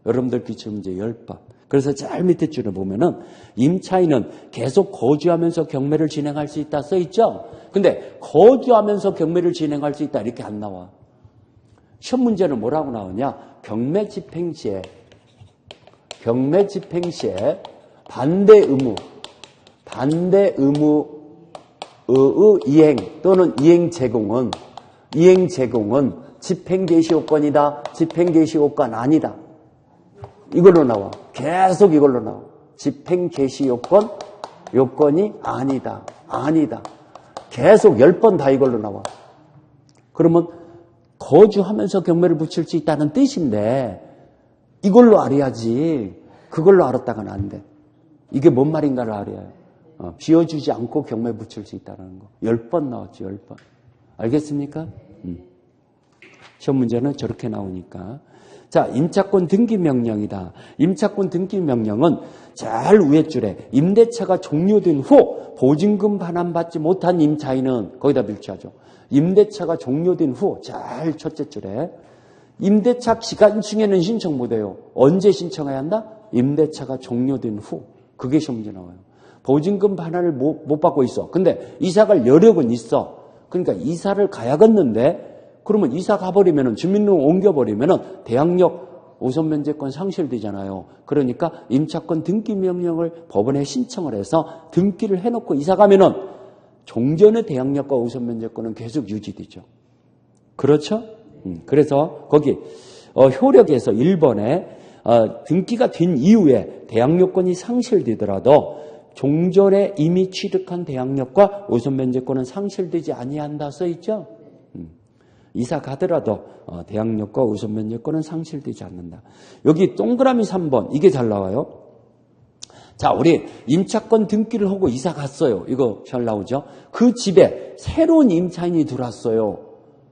여러분들 기출 문제 10번. 그래서 제일 밑에 줄에 보면은 임차인은 계속 거주하면서 경매를 진행할 수 있다 써있죠? 근데 거주하면서 경매를 진행할 수 있다 이렇게 안 나와. 시험 문제는 뭐라고 나오냐? 경매 집행 시에 반대 의무의 이행 또는 이행 제공은 집행 개시 요건이다. 집행 개시 요건 아니다. 이걸로 나와. 계속 이걸로 나와. 집행 개시 요건이 아니다. 계속 10번 다 이걸로 나와. 그러면 거주하면서 경매를 붙일 수 있다는 뜻인데 이걸로 알아야지. 그걸로 알았다가는 안 돼. 이게 뭔 말인가를 알아야 비워주지 않고 경매 붙일 수 있다는 거. 10번 나왔지. 10번. 알겠습니까? 시험 문제는 저렇게 나오니까. 자, 임차권 등기 명령이다. 임차권 등기 명령은 제일 위에 줄에 임대차가 종료된 후 보증금 반환받지 못한 임차인은 거기다 밀치하죠. 임대차가 종료된 후 제일 첫째 줄에 임대차 기간 중에는 신청 못해요. 언제 신청해야 한다? 임대차가 종료된 후. 그게 시험 문제 나와요. 보증금 반환을 못 받고 있어. 근데 이사갈 여력은 있어. 그러니까 이사를 가야겠는데 그러면 이사 가버리면 주민등록 옮겨버리면 대항력 우선 면제권 상실되잖아요. 그러니까 임차권 등기 명령을 법원에 신청을 해서 등기를 해놓고 이사 가면은 종전의 대항력과 우선 면제권은 계속 유지되죠. 그렇죠? 그래서 거기 효력에서 1번에 등기가 된 이후에 대항력권이 상실되더라도 종전에 이미 취득한 대항력과 우선 면제권은 상실되지 아니한다 써있죠? 이사 가더라도 대항력과 우선 면제권은 상실되지 않는다. 여기 동그라미 3번 이게 잘 나와요. 자, 우리 임차권 등기를 하고 이사 갔어요. 이거 잘 나오죠? 그 집에 새로운 임차인이 들어왔어요.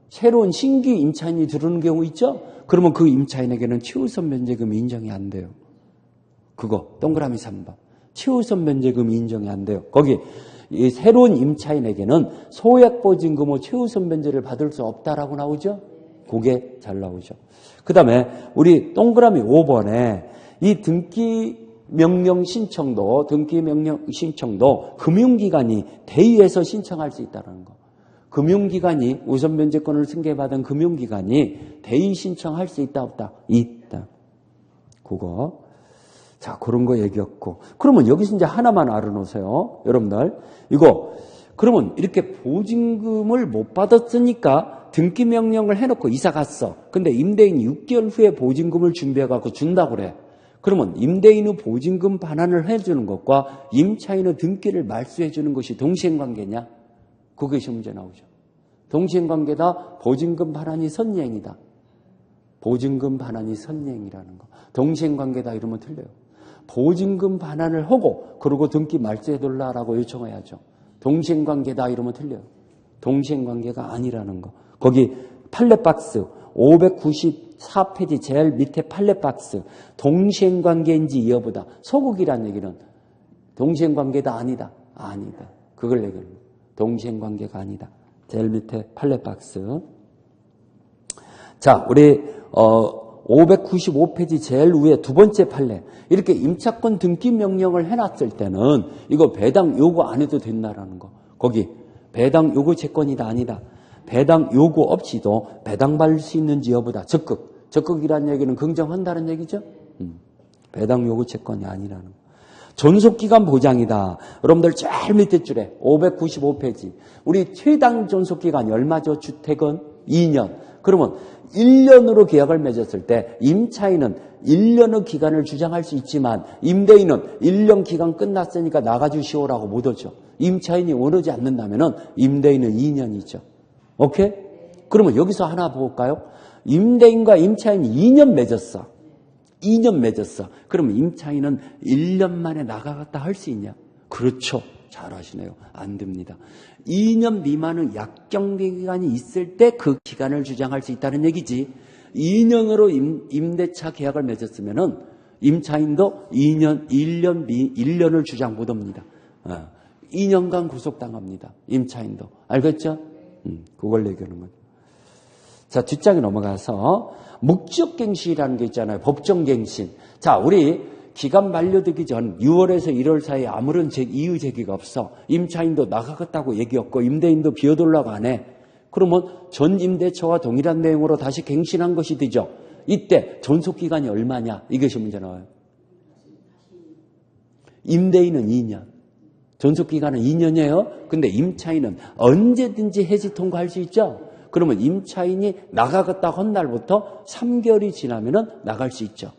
새로운 신규 임차인이 들어오는 경우 있죠? 그러면 그 임차인에게는 최우선 면제금이 인정이 안 돼요. 그거 동그라미 3번. 최우선 면제금이 인정이 안 돼요. 거기 이 새로운 임차인에게는 소액보증금 후 최우선 면제를 받을 수 없다라고 나오죠? 그게 잘 나오죠. 그 다음에 우리 동그라미 5번에 이 등기 명령 신청도 금융기관이 대의해서 신청할 수 있다는 거. 금융기관이 우선 면제권을 승계받은 금융기관이 대의 신청할 수 있다 없다? 있다. 그거. 자, 그런 거 얘기했고. 그러면 여기서 이제 하나만 알아놓으세요. 여러분들. 이거, 그러면 이렇게 보증금을 못 받았으니까 등기 명령을 해놓고 이사 갔어. 근데 임대인이 6개월 후에 보증금을 준비해갖고 준다고 그래. 그러면 임대인의 보증금 반환을 해주는 것과 임차인의 등기를 말소해주는 것이 동시행관계냐? 그게 시험 문제 나오죠. 동시행관계다. 보증금 반환이 선행이다. 보증금 반환이 선행이라는 거. 동시행관계다 이러면 틀려요. 보증금 반환을 하고 그러고 등기 말소해달라고 요청해야죠. 동시행관계다 이러면 틀려요. 동시행관계가 아니라는 거. 거기 판례박스 594페이지 제일 밑에 판례박스 동시행관계인지 여부다. 소극이라는 얘기는 동시행관계다 아니다. 아니다. 그걸 얘기합니다. 동시행관계가 아니다. 제일 밑에 판례박스. 자, 우리 595페이지 제일 위에 두 번째 판례. 이렇게 임차권 등기 명령을 해놨을 때는 이거 배당 요구 안 해도 된다라는 거. 거기 배당 요구 채권이다 아니다. 배당 요구 없이도 배당받을 수 있는지 여부다. 적극. 적극이라는 얘기는 긍정한다는 얘기죠. 배당 요구 채권이 아니라는 거. 존속기간 보장이다. 여러분들 제일 밑에 줄에 595페이지. 우리 최단 존속기간이 얼마죠? 주택은 2년. 그러면 1년으로 계약을 맺었을 때 임차인은 1년의 기간을 주장할 수 있지만 임대인은 1년 기간 끝났으니까 나가주시오라고 못 하죠. 임차인이 원하지 않는다면 임대인은 2년이죠. 오케이? 그러면 여기서 하나 볼까요? 임대인과 임차인이 2년 맺었어. 2년 맺었어. 그러면 임차인은 1년 만에 나가겠다 할 수 있냐? 그렇죠. 잘 하시네요. 안 됩니다. 2년 미만의 약정기 기간이 있을 때 그 기간을 주장할 수 있다는 얘기지. 2년으로 임대차 계약을 맺었으면은 임차인도 1년을 주장 못 합니다. 2년간 구속당합니다. 임차인도. 알겠죠? 그걸 얘기하는 거죠. 자, 뒷장에 넘어가서 묵적갱신이라는 게 있잖아요. 법정갱신. 자, 우리 기간 만료되기 전 6월에서 1월 사이에 아무런 이의 제기가 없어. 임차인도 나가겠다고 얘기 없고 임대인도 비워둘라고 안 해. 그러면 전 임대차와 동일한 내용으로 다시 갱신한 것이 되죠. 이때 존속기간이 얼마냐? 이것이 문제 나와요. 임대인은 2년. 존속기간은 2년이에요. 근데 임차인은 언제든지 해지 통과할 수 있죠. 그러면 임차인이 나가겠다고 한 날부터 3개월이 지나면은 나갈 수 있죠.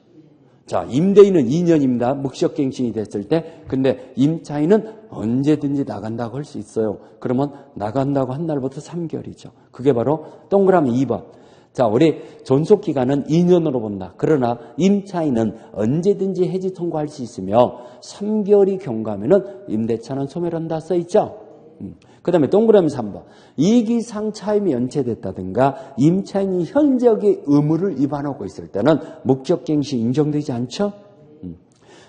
자, 임대인은 2년입니다. 묵적갱신이 됐을 때. 근데 임차인은 언제든지 나간다고 할 수 있어요. 그러면 나간다고 한 날부터 3개월이죠. 그게 바로 동그라미 2번. 자, 우리 존속기간은 2년으로 본다. 그러나 임차인은 언제든지 해지 통과할 수 있으며 3개월이 경과하면은 임대차는 소멸한다 써있죠. 그 다음에 동그라미 3번. 이기상 차임이 연체됐다든가 임차인이 현저하게 의무를 위반하고 있을 때는 묵적갱신 인정되지 않죠?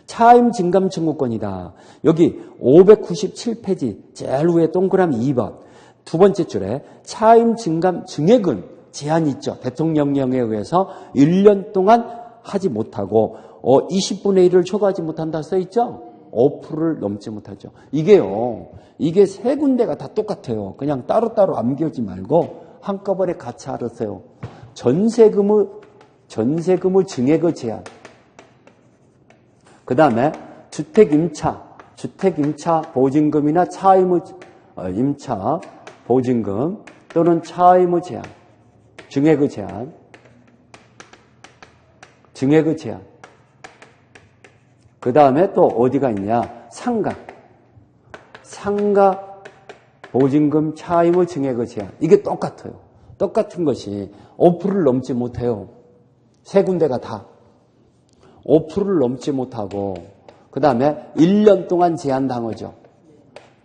차임 증감 청구권이다. 여기 597페이지 제일 위에 동그라미 2번. 두 번째 줄에 차임 증감 증액은 제한이 있죠. 대통령령에 의해서 1년 동안 하지 못하고 20분의 1을 초과하지 못한다 써있죠? 5%를 넘지 못하죠. 이게 세 군데가 다 똑같아요. 그냥 따로따로 암기하지 말고 한꺼번에 같이 알으세요. 전세금의 증액의 제한. 그 다음에 주택임차 보증금이나 차임의 임차 보증금 또는 차임의 제한. 증액의 제한. 그 다음에 또 어디가 있냐? 상가 보증금 차임의 증액의 제한. 이게 똑같아요. 똑같은 것이 5%를 넘지 못해요. 세 군데가 다. 5%를 넘지 못하고 그 다음에 1년 동안 제한당하죠.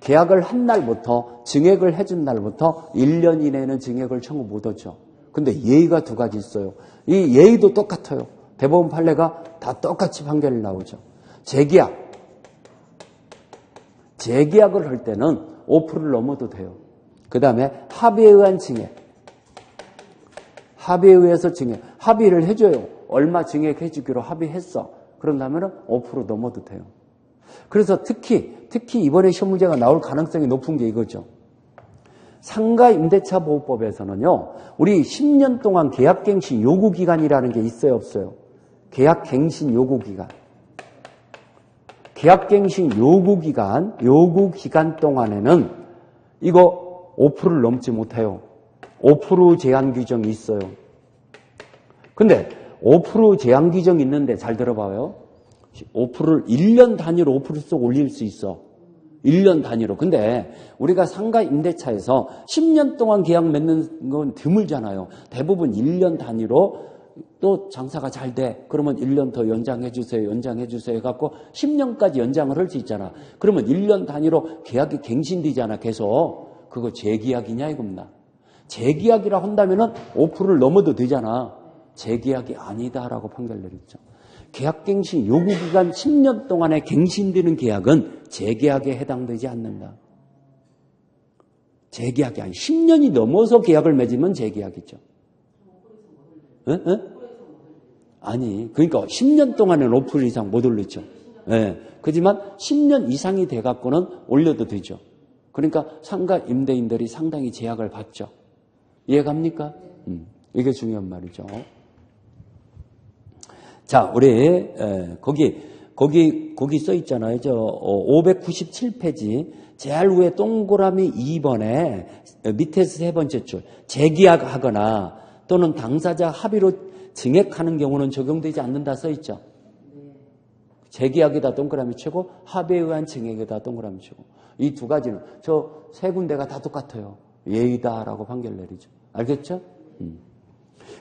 계약을 한 날부터 증액을 해준 날부터 1년 이내에는 증액을 청구 못하죠. 근데 예의가 두 가지 있어요. 이 예의도 똑같아요. 대법원 판례가 다 똑같이 판결이 나오죠. 재계약을 할 때는 5%를 넘어도 돼요. 그 다음에 합의에 의한 증액. 합의에 의해서 증액. 합의를 해줘요. 얼마 증액해 주기로 합의했어. 그런다면 5% 넘어도 돼요. 그래서 특히 이번에 시험 문제가 나올 가능성이 높은 게 이거죠. 상가임대차보호법에서는요. 우리 10년 동안 계약갱신 요구기간이라는 게 있어요, 없어요? 계약갱신 요구기간. 계약갱신 요구기간 동안에는 이거 5%를 넘지 못해요. 5% 제한 규정이 있어요. 근데 5% 제한 규정이 있는데 잘 들어봐요. 5%를 1년 단위로 5%씩 올릴 수 있어. 1년 단위로. 근데 우리가 상가 임대차에서 10년 동안 계약 맺는 건 드물잖아요. 대부분 1년 단위로 또 장사가 잘 돼. 그러면 1년 더 연장해 주세요. 해갖고 10년까지 연장을 할 수 있잖아. 그러면 1년 단위로 계약이 갱신되잖아. 계속. 그거 재계약이냐 이겁니다. 재계약이라 한다면은 5%를 넘어도 되잖아. 재계약이 아니다라고 판결 내렸죠. 계약갱신 요구기간 10년 동안에 갱신되는 계약은 재계약에 해당되지 않는다. 재계약이 아니 10년이 넘어서 계약을 맺으면 재계약이죠. 아니, 그러니까 10년 동안은 5% 이상 못 올리죠. 그렇지만 10년 이상이 돼갖고는 올려도 되죠. 그러니까 상가 임대인들이 상당히 제약을 받죠. 이해갑니까? 이게 중요한 말이죠. 자, 우리 거기 써 있잖아요. 저 597페이지 제일 위에 동그라미 2번에 밑에서 세 번째 줄 재계약하거나 또는 당사자 합의로 증액하는 경우는 적용되지 않는다 써 있죠. 재계약에다 동그라미 치고 합의에 의한 증액에다 동그라미 치고 이 두 가지는 저 세 군데가 다 똑같아요. 예의다라고 판결 내리죠. 알겠죠?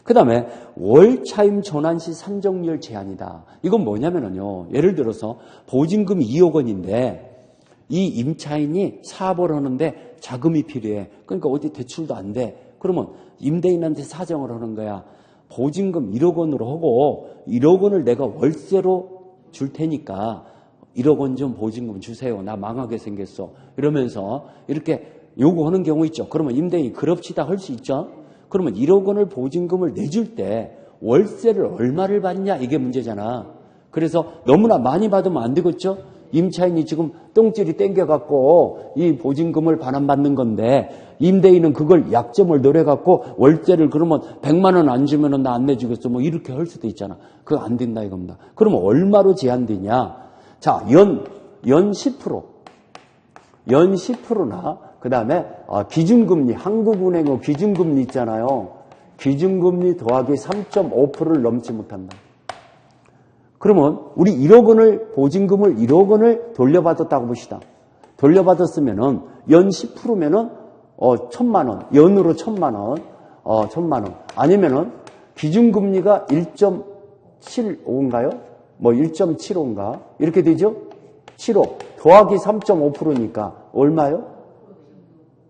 그 다음에 월차임 전환시 산정률 제한이다. 이건 뭐냐면요. 예를 들어서 보증금 2억 원인데 이 임차인이 사업을 하는데 자금이 필요해. 그러니까 어디 대출도 안 돼. 그러면 임대인한테 사정을 하는 거야. 보증금 1억 원으로 하고 1억 원을 내가 월세로 줄 테니까 1억 원 좀 보증금 주세요. 나 망하게 생겼어. 이러면서 이렇게 요구하는 경우 있죠. 그러면 임대인이 그럽시다 할 수 있죠. 그러면 1억 원을 보증금을 내줄 때 월세를 얼마를 받냐 이게 문제잖아. 그래서 너무나 많이 받으면 안 되겠죠. 임차인이 지금 똥줄이 땡겨갖고 이 보증금을 반환받는 건데 임대인은 그걸 약점을 노려갖고 월세를 그러면 100만 원 안 주면 나 안 내주겠어. 뭐 이렇게 할 수도 있잖아. 그거 안 된다 이겁니다. 그러면 얼마로 제한되냐. 자, 연 10%. 연 10%나 그 다음에 기준금리, 한국은행의 기준금리 있잖아요. 기준금리 더하기 3.5%를 넘지 못한다. 그러면 우리 1억 원을 보증금을 1억 원을 돌려받았다고 봅시다. 돌려받았으면은 연 10%면은 1,000만 원, 연으로 1,000만 원, 1,000만 원. 아니면은 기준금리가 1.75인가요? 뭐 1.75인가? 이렇게 되죠? 7호 더하기 3.5%니까 얼마요?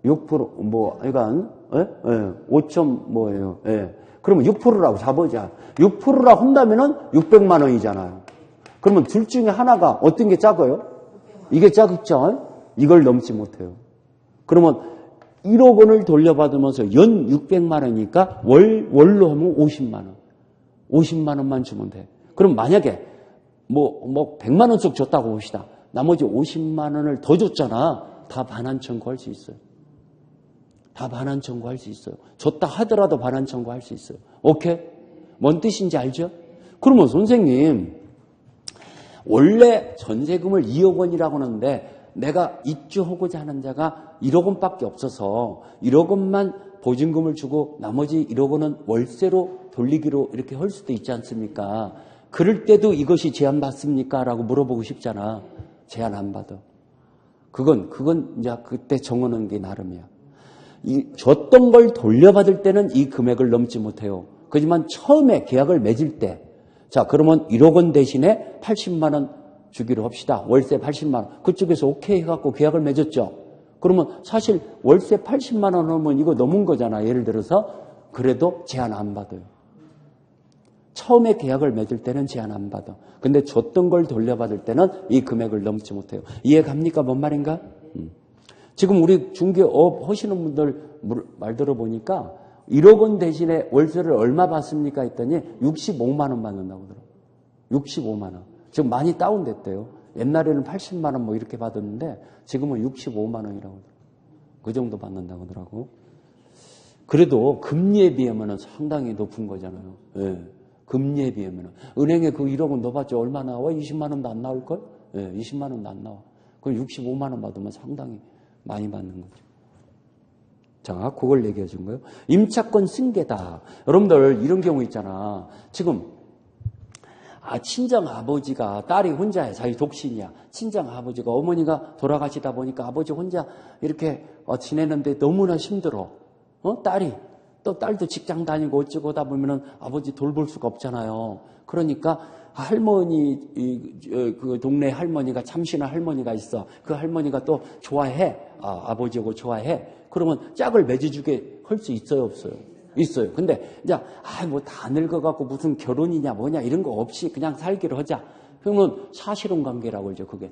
6% 뭐 이건 5점 뭐예요? 예. 그러면 6%라고 잡아보자. 6%라 한다면은 600만 원이잖아요. 그러면 둘 중에 하나가 어떤 게 작아요? 이게 작죠? 이걸 넘지 못해요. 그러면 1억 원을 돌려받으면서 연 600만 원이니까 월로 하면 50만 원. 50만 원만 주면 돼. 그럼 만약에 뭐 100만 원씩 줬다고 봅시다. 나머지 50만 원을 더 줬잖아. 다 반환 청구할 수 있어요. 다 반환 청구할 수 있어요. 줬다 하더라도 반환 청구할 수 있어요. 오케이? 뭔 뜻인지 알죠? 그러면 선생님, 원래 전세금을 2억 원이라고 하는데 내가 입주하고자 하는 자가 1억 원밖에 없어서 1억 원만 보증금을 주고 나머지 1억 원은 월세로 돌리기로 이렇게 할 수도 있지 않습니까? 그럴 때도 이것이 제한받습니까? 라고 물어보고 싶잖아. 제한 안 받아. 그건 이제 그때 정하는 게 나름이야. 줬던 걸 돌려받을 때는 이 금액을 넘지 못해요. 그렇지만 처음에 계약을 맺을 때, 자, 그러면 1억 원 대신에 80만 원 주기로 합시다. 월세 80만 원. 그쪽에서 오케이 해갖고 계약을 맺었죠. 그러면 사실 월세 80만 원 하면 이거 넘은 거잖아. 예를 들어서. 그래도 제한 안 받아요. 처음에 계약을 맺을 때는 제한 안 받아. 근데 줬던 걸 돌려받을 때는 이 금액을 넘지 못해요. 이해 갑니까? 뭔 말인가? 지금 우리 중개업 하시는 분들 말 들어보니까 1억 원 대신에 월세를 얼마 받습니까? 했더니 65만 원 받는다고 그러더라고요. 65만 원. 지금 많이 다운됐대요. 옛날에는 80만 원 뭐 이렇게 받았는데 지금은 65만 원이라고 하더라고요. 그 정도 받는다고 하더라고요. 그래도 금리에 비하면 상당히 높은 거잖아요. 예. 금리에 비하면. 은행에 그 1억 원 넣어봤자 얼마 나와? 20만 원도 안 나올걸? 예, 20만 원도 안 나와. 그럼 65만 원 받으면 상당히 많이 받는 거죠. 자, 그걸 얘기해 준 거예요. 임차권 승계다. 여러분들 이런 경우 있잖아. 지금 친정 아버지가 딸이 혼자야. 자기 독신이야. 친정 아버지가 어머니가 돌아가시다 보니까 아버지 혼자 이렇게 지내는데 너무나 힘들어. 딸이. 또 딸도 직장 다니고 어쩌고 하다 보면은 아버지 돌볼 수가 없잖아요. 그러니까 할머니, 그 동네 할머니가 참신한 할머니가 있어. 그 할머니가 또 좋아해. 아버지하고 좋아해. 그러면 짝을 맺어주게 할 수 있어요, 없어요? 있어요. 근데 이제 뭐 다 늙어갖고 무슨 결혼이냐 뭐냐 이런 거 없이 그냥 살기로 하자. 그러면 사실혼 관계라고 그러죠. 그게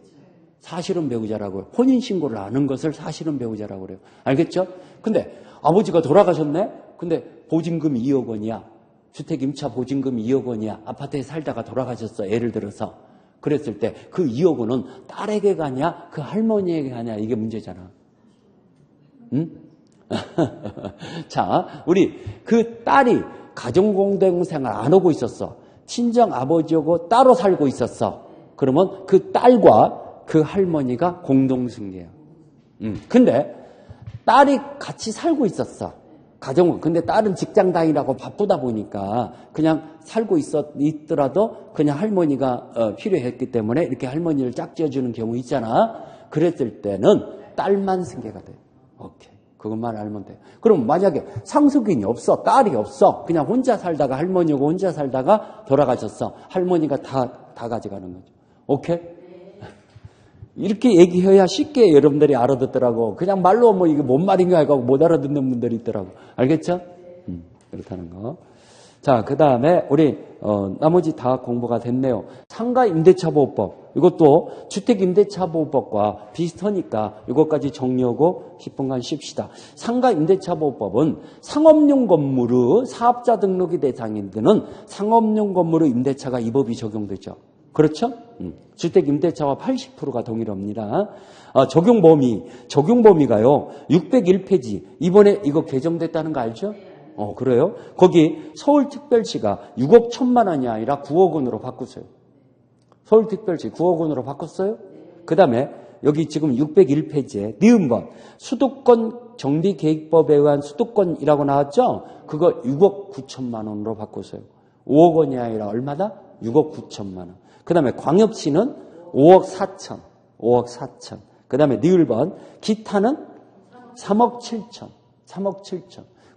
사실혼 배우자라고. 혼인 신고를 아는 것을 사실혼 배우자라고 그래요. 알겠죠? 근데 아버지가 돌아가셨네. 근데 보증금이 2억 원이야. 주택 임차 보증금이 2억 원이야. 아파트에 살다가 돌아가셨어. 예를 들어서. 그랬을 때 그 2억 원은 딸에게 가냐 그 할머니에게 가냐 이게 문제잖아. 응? 자, 우리 그 딸이 가정공동생활 안 하고 있었어. 친정 아버지하고 따로 살고 있었어. 그러면 그 딸과 그 할머니가 공동승계예요. 근데 딸이 같이 살고 있었어. 가정은. 근데 딸은 직장 다니라고 바쁘다 보니까 그냥 살고 있더라도 그냥 할머니가 필요했기 때문에 이렇게 할머니를 짝지어주는 경우 있잖아. 그랬을 때는 딸만 승계가 돼. 오케이. 그것만 알면 돼. 그럼 만약에 상속인이 없어. 딸이 없어. 그냥 혼자 살다가 할머니하고 혼자 살다가 돌아가셨어. 할머니가 다 가져가는 거죠. 오케이? 이렇게 얘기해야 쉽게 여러분들이 알아듣더라고. 그냥 말로 뭐 이게 뭔 말인가 하고 못 알아듣는 분들이 있더라고. 알겠죠? 그렇다는 거. 자, 그 다음에 우리 나머지 다 공부가 됐네요. 상가임대차보호법. 이것도 주택임대차보호법과 비슷하니까 이것까지 정리하고 10분간 쉽시다. 상가임대차보호법은 상업용 건물의 사업자 등록이 대상인 데는 상업용 건물의 임대차가 이 법이 적용되죠. 그렇죠? 주택임대차와 80%가 동일합니다. 적용 범위가요. 601페이지. 이번에 이거 개정됐다는 거 알죠? 그래요? 거기 서울특별시가 6억 1천만 원이 아니라 9억 원으로 바꿨어요. 서울특별시 9억 원으로 바꿨어요. 그 다음에 여기 지금 601페이지에 니은번 수도권 정비계획법에 의한 수도권이라고 나왔죠? 그거 6억 9천만 원으로 바꿨어요. 5억 원이 아니라 얼마다? 6억 9천만 원. 그 다음에 광역시는 5억 4천. 그 다음에 니을번 기타는 3억 7천.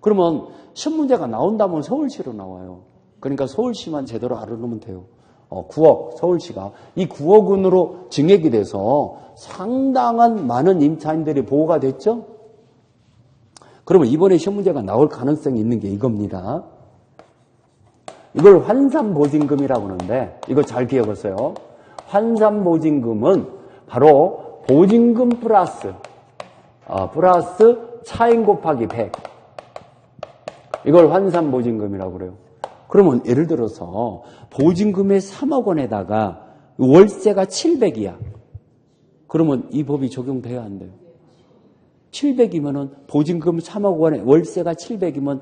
그러면 시험문제가 나온다면 서울시로 나와요. 그러니까 서울시만 제대로 알아놓으면 돼요. 9억 서울시가 이 9억 원으로 증액이 돼서 상당한 많은 임차인들이 보호가 됐죠. 그러면 이번에 시험문제가 나올 가능성이 있는 게 이겁니다. 이걸 환산보증금이라고 하는데 이거 잘 기억하세요. 환산보증금은 바로 보증금 플러스 차임 곱하기 100. 이걸 환산보증금이라고 그래요. 그러면 예를 들어서 보증금의 3억 원에다가 월세가 700이야. 그러면 이 법이 적용돼야 안 돼요. 700이면은 보증금 3억 원에 월세가 700이면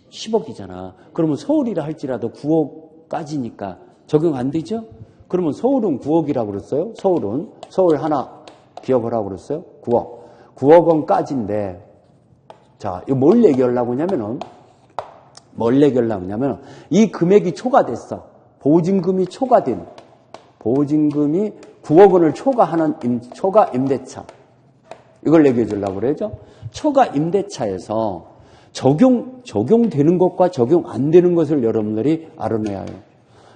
10억이잖아. 그러면 서울이라 할지라도 9억까지니까 적용 안 되죠? 그러면 서울은 9억이라고 그랬어요. 서울 하나 기억을 하고 그랬어요. 9억 원까지인데 자, 이거 뭘 얘기하려고 하냐면은 이 금액이 초과됐어. 보증금이 초과된 보증금이 9억 원을 초과하는 초과 임대차. 이걸 얘기해 주려고 그러죠. 초과 임대차에서 적용되는 것과 적용 안 되는 것을 여러분들이 알아내야 해요.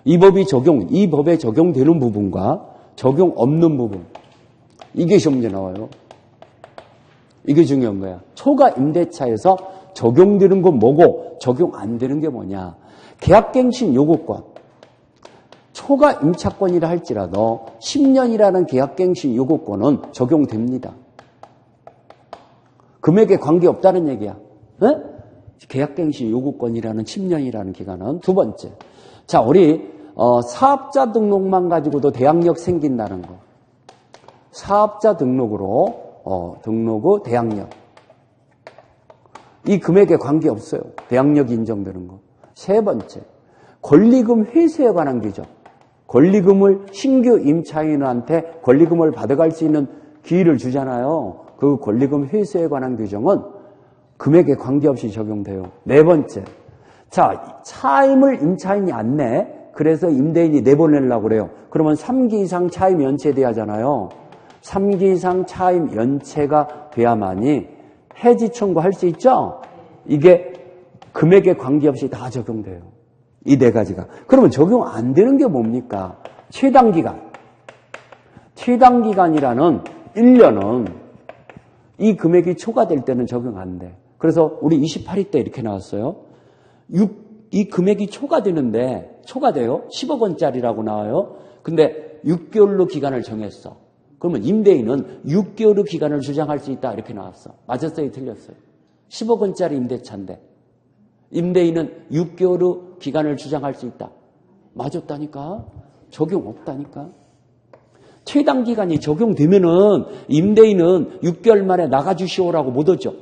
이 법에 적용되는 부분과 적용 없는 부분. 이게 시험 문제 나와요. 이게 중요한 거야. 초과 임대차에서 적용되는 건 뭐고 적용 안 되는 게 뭐냐. 계약갱신 요구권. 초과 임차권이라 할지라도 10년이라는 계약갱신 요구권은 적용됩니다. 금액에 관계없다는 얘기야. 네? 계약갱신 요구권이라는 10년이라는 기간은 두 번째. 자, 우리 사업자 등록만 가지고도 대항력 생긴다는 거. 사업자 등록으로 등록 후 대항력. 이 금액에 관계없어요. 대항력이 인정되는 거. 세 번째. 권리금 회수에 관한 규정. 권리금을 신규 임차인한테 권리금을 받아갈 수 있는 기회를 주잖아요. 그 권리금 회수에 관한 규정은 금액에 관계없이 적용돼요. 네 번째. 자, 차임을 임차인이 안 내. 그래서 임대인이 내보내려고 그래요. 그러면 3기 이상 차임 연체돼야 하잖아요. 3기 이상 차임 연체가 돼야만이 해지 청구할 수 있죠? 이게 금액에 관계없이 다 적용돼요. 이 네 가지가. 그러면 적용 안 되는 게 뭡니까? 최단기간. 최단기간이라는 1년은 이 금액이 초과될 때는 적용 안 돼. 그래서 우리 28위 때 이렇게 나왔어요. 이 금액이 초과되는데, 초과돼요. 10억 원짜리라고 나와요. 근데 6개월로 기간을 정했어. 그러면 임대인은 6개월의 기간을 주장할 수 있다. 이렇게 나왔어. 맞았어요? 틀렸어요? 10억 원짜리 임대차인데 임대인은 6개월의 기간을 주장할 수 있다. 맞았다니까? 적용 없다니까? 최단기간이 적용되면은 임대인은 6개월 만에 나가주시오라고 못 하죠.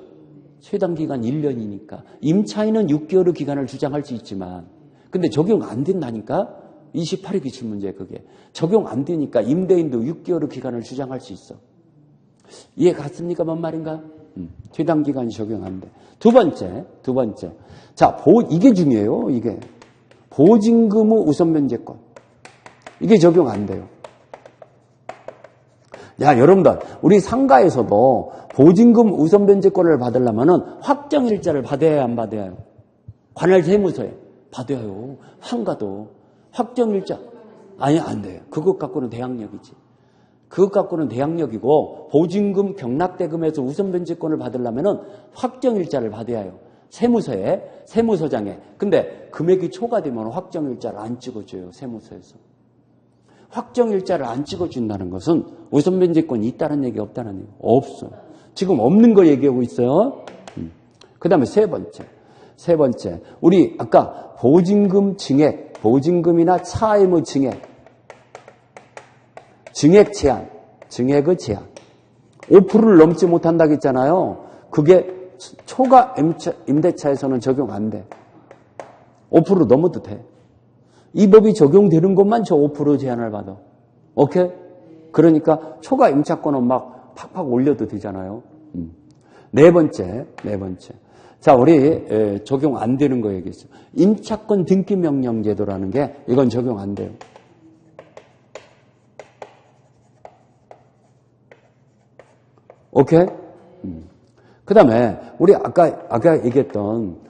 최단기간 1년이니까. 임차인은 6개월의 기간을 주장할 수 있지만 근데 적용 안 된다니까? 28의 기출문제 그게. 적용 안 되니까 임대인도 6개월의 기간을 주장할 수 있어. 이해 갔습니까? 뭔 말인가? 최단 기간이 적용 안 돼. 두 번째. 자, 이게 중요해요, 이게. 보증금 후 우선 면제권. 이게 적용 안 돼요. 야, 여러분들, 우리 상가에서도 보증금 우선 면제권을 받으려면은 확정일자를 받아야 안 받아요? 관할 세무서에 받아요. 상가도 확정일자. 아니, 안 돼요. 그것 갖고는 대항력이지. 그것 갖고는 대항력이고, 보증금 경락대금에서 우선 면제권을 받으려면은 확정일자를 받아야 해요. 세무서에, 세무서장에. 근데 금액이 초과되면 확정일자를 안 찍어줘요, 세무서에서. 확정일자를 안 찍어준다는 것은 우선 면제권이 있다는 얘기, 없다는 얘기? 없어요. 지금 없는 거 얘기하고 있어요. 그 다음에 세 번째. 우리 아까 보증금 증액, 보증금이나 차의무 증액, 증액 제한, 증액의 제한. 5%를 넘지 못한다고 했잖아요. 그게 초과 임대차에서는 적용 안 돼. 5% 넘어도 돼. 이 법이 적용되는 것만 저 5% 제한을 받아. 오케이? 그러니까 초과 임차권은 막 팍팍 올려도 되잖아요. 네 번째. 자, 우리 적용 안 되는 거 얘기했어요. 임차권 등기 명령 제도라는 게 이건 적용 안 돼요. 오케이? 그 다음에 우리 아까 얘기했던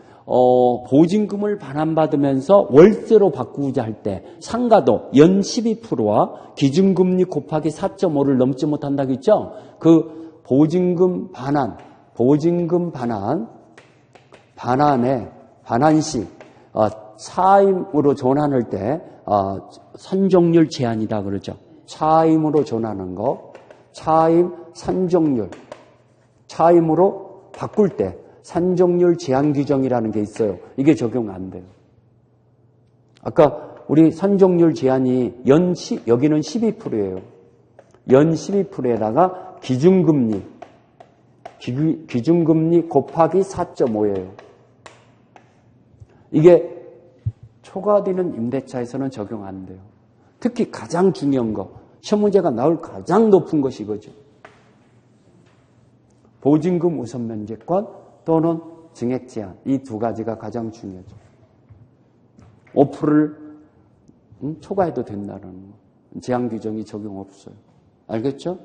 보증금을 반환받으면서 월세로 바꾸자 할 때 상가도 연 12%와 기준금리 곱하기 4.5를 넘지 못한다고 했죠? 그 보증금 반환 시 차임으로 전환할 때 산정률 제한이다 그러죠. 차임으로 전환하는 거, 차임 산정률, 차임으로 바꿀 때 산정률 제한 규정이라는 게 있어요. 이게 적용 안 돼요. 아까 우리 산정률 제한이 여기는 12%예요. 연 12%에다가 기준금리 곱하기 4.5예요. 이게 초과되는 임대차에서는 적용 안 돼요. 특히 가장 중요한 거, 시험 문제가 나올 가장 높은 것이 이거죠. 보증금 우선 면제권 또는 증액 제한. 이 두 가지가 가장 중요하죠. 5%를 초과해도 된다는 거. 제한 규정이 적용 없어요. 알겠죠?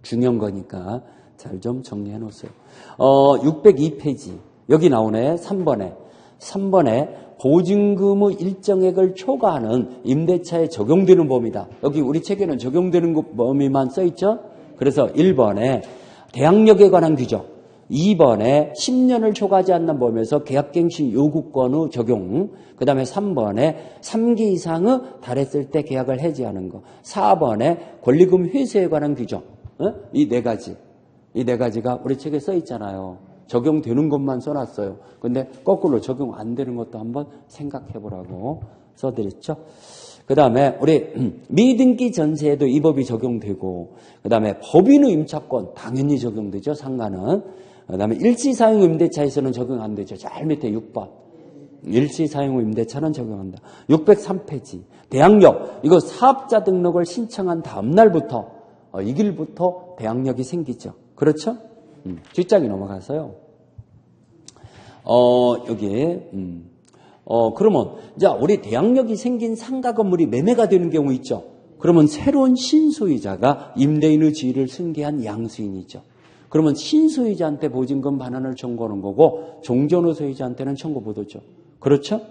중요한 거니까 잘 좀 정리해 놓으세요. 602페이지. 여기 나오네. 3번에 보증금의 일정액을 초과하는 임대차에 적용되는 범위다. 여기 우리 책에는 적용되는 범위만 써있죠? 그래서 1번에 대항력에 관한 규정, 2번에 10년을 초과하지 않는 범위에서 계약갱신 요구권의 적용, 그 다음에 3번에 3기 이상의 달했을 때 계약을 해지하는 거, 4번에 권리금 회수에 관한 규정, 이 네 가지가 우리 책에 써있잖아요. 적용되는 것만 써놨어요. 근데 거꾸로 적용 안 되는 것도 한번 생각해 보라고 써드렸죠. 그 다음에 우리 미등기 전세에도 이 법이 적용되고, 그 다음에 법인의 임차권 당연히 적용되죠. 상가는. 그 다음에 일시사용 임대차에서는 적용 안 되죠. 제일 밑에 6번. 일시사용 임대차는 적용한다. 603페이지. 대항력. 이거 사업자 등록을 신청한 다음 날부터, 이 길부터 대항력이 생기죠. 그렇죠? 뒷장이 넘어가서요. 여기, 그러면, 자, 우리 대항력이 생긴 상가 건물이 매매가 되는 경우 있죠. 그러면 새로운 신소유자가 임대인의 지위를 승계한 양수인이죠. 그러면 신소유자한테 보증금 반환을 청구하는 거고, 종전의 소유자한테는 청구 못 하죠. 그렇죠?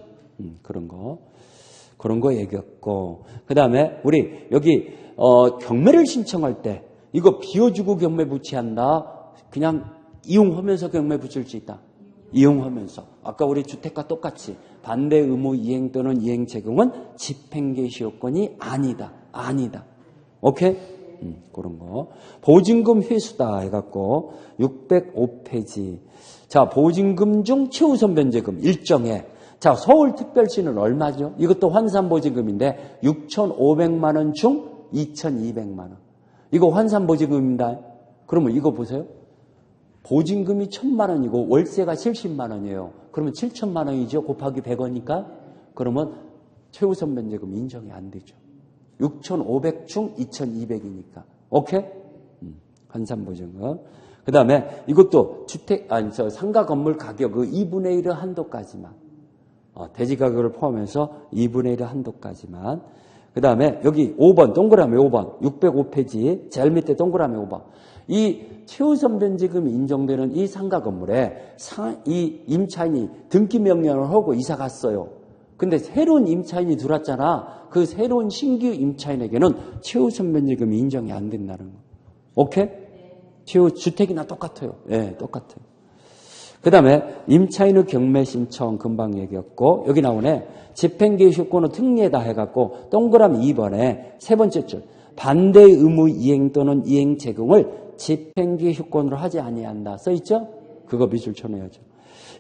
그런 거 얘기했고. 그 다음에, 우리, 여기, 경매를 신청할 때, 이거 비워주고 경매 부치한다. 그냥 이용하면서 경매 붙일 수 있다. 이용하면서. 아까 우리 주택과 똑같이 반대 의무 이행 또는 이행 제공은 집행개시효권이 아니다. 오케이? 그런 거. 보증금 회수다 해갖고 605페이지. 자, 보증금 중 최우선 변제금 일정에. 자, 서울특별시는 얼마죠? 이것도 환산보증금인데 6,500만 원 중 2,200만 원. 이거 환산보증금입니다. 그러면 이거 보세요. 보증금이 1,000만 원이고 월세가 70만 원이에요. 그러면 7,000만 원이죠. 곱하기 100원이니까. 그러면 최우선 면제금 인정이 안 되죠. 6,500 중 2,200이니까. 오케이? 환산보증금. 그 다음에 이것도 상가 건물 가격의 2분의 1의 한도까지만. 대지 가격을 포함해서 2분의 1의 한도까지만. 그 다음에 여기 5번, 동그라미 5번, 605페이지, 제일 밑에 동그라미 5번. 이 최우선 변제금이 인정되는 이 상가 건물에 이 임차인이 등기 명령을 하고 이사 갔어요. 근데 새로운 임차인이 들어왔잖아. 그 새로운 신규 임차인에게는 최우선 변제금이 인정이 안 된다는 거. 오케이? 주택이나 똑같아요. 예, 똑같아요. 그 다음에 임차인의 경매 신청 금방 얘기했고, 여기 나오네. 집행계획권은 특례다 해갖고 동그라미 2번에 세 번째 줄. 반대 의무 이행 또는 이행 제공을 집행계획권으로 하지 아니한다. 써있죠? 그거 밑줄 쳐내야죠.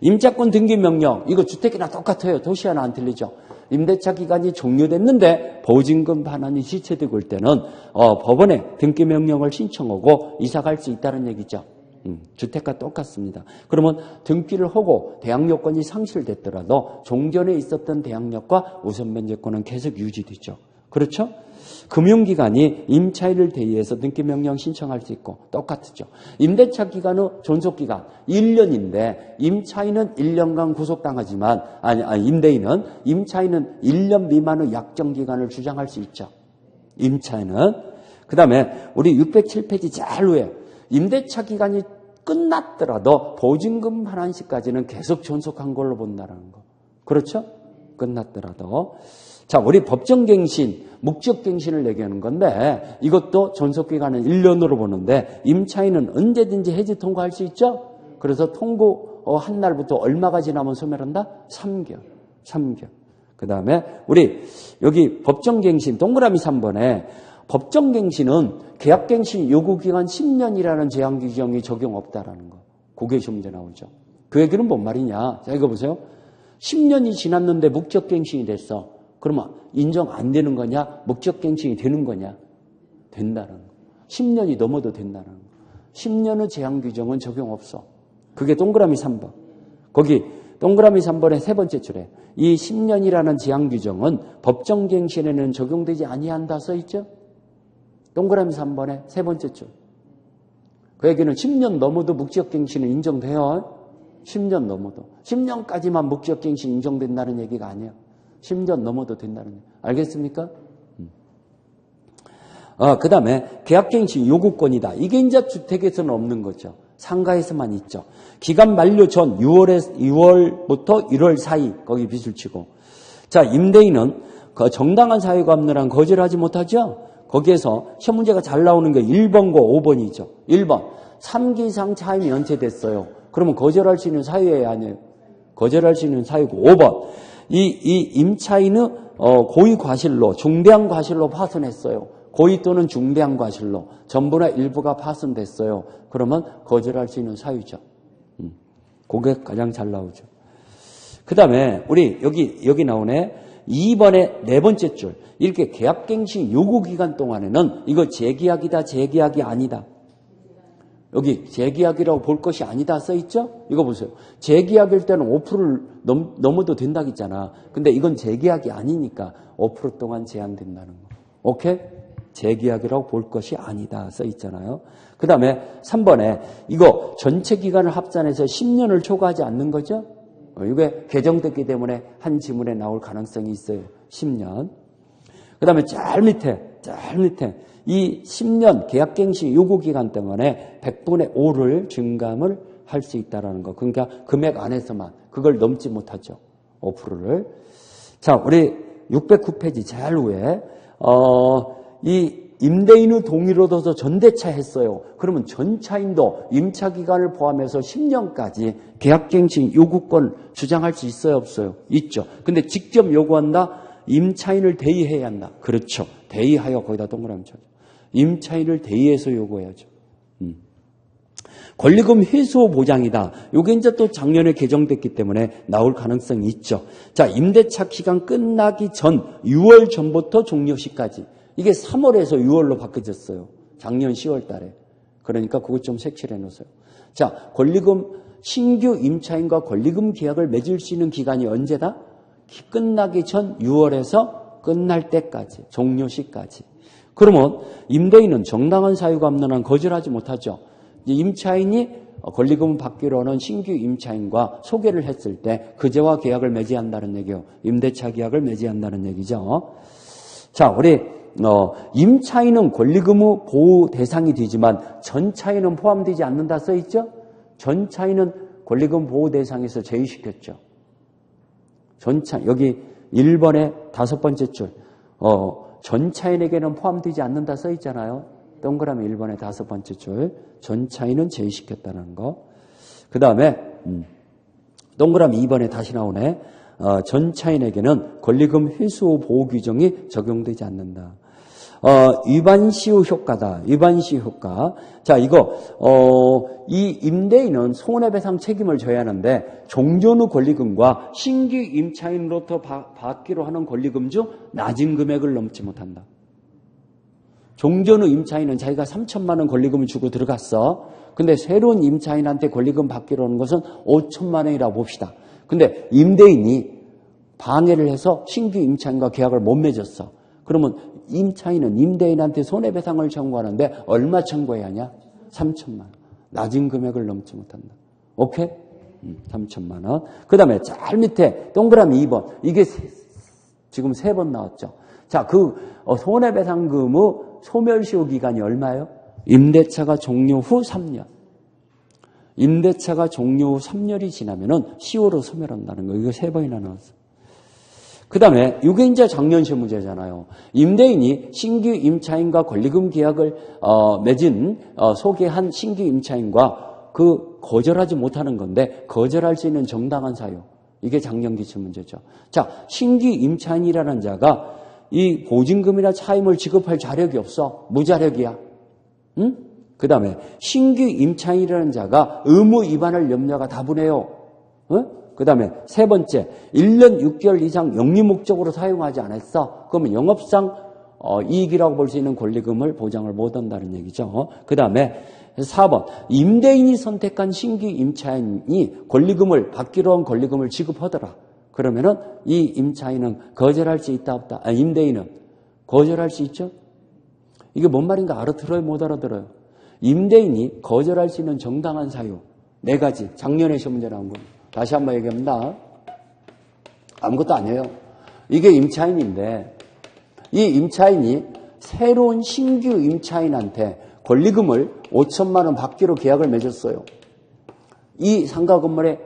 임차권 등기 명령. 이거 주택이나 똑같아요. 도시 하나 안 틀리죠. 임대차 기간이 종료됐는데 보증금 반환이 지체되고 올 때는 법원에 등기 명령을 신청하고 이사 갈 수 있다는 얘기죠. 주택과 똑같습니다. 그러면 등기를 하고 대항력권이 상실됐더라도 종전에 있었던 대항력과 우선 면제권은 계속 유지되죠. 그렇죠? 금융기관이 임차인을 대의해서 등기명령 신청할 수 있고 똑같죠. 임대차 기간의 존속기간 1년인데 임차인은 1년간 구속당하지만 임대인은 1년 미만의 약정기간을 주장할 수 있죠. 임차인은. 그 다음에 우리 607페이지 잘 위에 임대차 기간이 끝났더라도 보증금 반환 시까지는 계속 존속한 걸로 본다는 거. 그렇죠? 끝났더라도. 자, 우리 법정갱신, 묵적갱신을 얘기하는 건데 이것도 존속기간은 1년으로 보는데 임차인은 언제든지 해지 통고할 수 있죠? 그래서 통고한 날부터 얼마가 지나면 소멸한다? 3개월. 그 다음에 우리 여기 법정갱신 동그라미 3번에 법정갱신은 계약갱신 요구기간 10년이라는 제한 규정이 적용 없다라는 거. 그게 문제 나오죠. 그 얘기는 뭔 말이냐? 자, 이거 보세요. 10년이 지났는데 묵적갱신이 됐어. 그러면 인정 안 되는 거냐? 묵적갱신이 되는 거냐? 된다는 거. 10년이 넘어도 된다는 거. 10년의 제한 규정은 적용 없어. 그게 동그라미 3번. 거기 동그라미 3번의 세 번째 줄에 이 10년이라는 제한 규정은 법정갱신에는 적용되지 아니한다 써있죠? 동그라미 3번의 세 번째 줄. 그 얘기는 10년 넘어도 묵적갱신은 인정돼요. 10년 넘어도. 10년까지만 묵적갱신 인정된다는 얘기가 아니에요. 10년 넘어도 된다는 얘기. 알겠습니까? 그 다음에 계약갱신 요구권이다. 이게 이제 주택에서는 없는 거죠. 상가에서만 있죠. 기간 만료 전 6월부터 1월 사이 거기 빚을 치고. 자, 임대인은 그 정당한 사유가 없는 한 거절하지 못하죠. 거기에서 시험 문제가 잘 나오는 게 1번과 5번이죠. 1번 3기 이상 차임이 연체됐어요. 그러면 거절할 수 있는 사유예요, 아니에요? 거절할 수 있는 사유고. 5번 이 임차인의 고의 과실로 중대한 과실로 파손했어요. 고의 또는 중대한 과실로 전부나 일부가 파손됐어요. 그러면 거절할 수 있는 사유죠. 그게 가장 잘 나오죠. 그 다음에 우리 여기 나오네. 2번의 네 번째 줄. 이렇게 계약갱신 요구기간 동안에는 이거 재계약이다, 재계약이 아니다. 여기 재계약이라고 볼 것이 아니다 써있죠? 이거 보세요. 재계약일 때는 5%를 넘어도 된다고 했잖아. 근데 이건 재계약이 아니니까 5% 동안 제한된다는 거. 오케이? 재계약이라고 볼 것이 아니다 써있잖아요. 그 다음에 3번에 이거 전체 기간을 합산해서 10년을 초과하지 않는 거죠? 이게 개정됐기 때문에 한 지문에 나올 가능성이 있어요. 10년. 그 다음에 짤 밑에 이 10년 계약갱신 요구기간 동안에 100분의 5를 증감을 할 수 있다는 거. 그러니까 금액 안에서만 그걸 넘지 못하죠. 5%를. 자, 우리 609페이지 제일 위에 이 임대인의 동의를 얻어서 전대차 했어요. 그러면 전차인도 임차기간을 포함해서 10년까지 계약갱신 요구권 주장할 수 있어요, 없어요? 있죠. 근데 직접 요구한다? 임차인을 대의해야 한다. 그렇죠. 대의하여 거기다 동그라미 쳐줘. 임차인을 대의해서 요구해야죠. 권리금 회수 보장이다. 요게 이제 또 작년에 개정됐기 때문에 나올 가능성이 있죠. 자, 임대차 기간 끝나기 전 6월 전부터 종료시까지. 이게 3월에서 6월로 바뀌어졌어요. 작년 10월 달에. 그러니까 그것 좀 색칠해 놓으세요. 자, 권리금, 신규 임차인과 권리금 계약을 맺을 수 있는 기간이 언제다? 끝나기 전 6월에서 끝날 때까지, 종료 시까지. 그러면 임대인은 정당한 사유가 없는 한 거절하지 못하죠. 임차인이 권리금을 받기로 하는 신규 임차인과 소개를 했을 때 그제와 계약을 맺어한다는 얘기요. 임대차 계약을 맺어한다는 얘기죠. 자, 우리 임차인은 권리금의 보호 대상이 되지만 전차인은 포함되지 않는다 써있죠? 전차인은 권리금 보호 대상에서 제외시켰죠. 여기 1번의 5번째 줄, 전차인에게는 포함되지 않는다 써있잖아요. 동그라미 1번의 5번째 줄, 전차인은 제외시켰다는 거. 그 다음에 동그라미 2번에 다시 나오네. 전차인에게는 권리금 회수 보호 규정이 적용되지 않는다. 위반시효 효과다. 위반시효 효과. 자, 이 임대인은 손해배상 책임을 져야 하는데 종전 후 권리금과 신규 임차인으로부터 받기로 하는 권리금 중 낮은 금액을 넘지 못한다. 종전 후 임차인은 자기가 3천만 원 권리금을 주고 들어갔어. 근데 새로운 임차인한테 권리금 받기로 하는 것은 5천만 원이라고 봅시다. 근데 임대인이 방해를 해서 신규 임차인과 계약을 못 맺었어. 그러면 임차인은 임대인한테 손해배상을 청구하는데 얼마 청구해야 하냐? 3천만 원. 낮은 금액을 넘지 못한다. 오케이? 3천만 원. 그 다음에 잘 밑에 동그라미 2번. 이게 지금 3번 나왔죠. 자, 손해배상금의 소멸시효 기간이 얼마예요? 임대차가 종료 후 3년. 임대차가 종료 후 3년이 지나면은 시효로 소멸한다는 거. 이거 3번이나 나왔어. 그 다음에 이게 이제 작년시 문제잖아요. 임대인이 신규 임차인과 권리금 계약을 맺은 소개한 신규 임차인과 거절하지 못하는 건데 거절할 수 있는 정당한 사유. 이게 작년 기출 문제죠. 자, 신규 임차인이라는 자가 이 보증금이나 차임을 지급할 자력이 없어. 무자력이야. 응? 그 다음에 신규 임차인이라는 자가 의무 위반할 염려가 다분해요. 응? 그 다음에 3번째, 1년 6개월 이상 영리 목적으로 사용하지 않았어. 그러면 영업상 이익이라고 볼 수 있는 권리금을 보장을 못한다는 얘기죠. 그 다음에 4번, 임대인이 선택한 신규 임차인이 권리금을 받기로 한 권리금을 지급하더라. 그러면은 이 임차인은 거절할 수 있다 없다. 임대인은 거절할 수 있죠. 이게 뭔 말인가 알아들어요 못 알아들어요. 임대인이 거절할 수 있는 정당한 사유 4가지. 작년에 시험 문제 나온 겁니다. 다시 한번 얘기합니다. 아무것도 아니에요. 이게 임차인인데 이 임차인이 새로운 신규 임차인한테 권리금을 5천만 원 받기로 계약을 맺었어요. 이 상가 건물에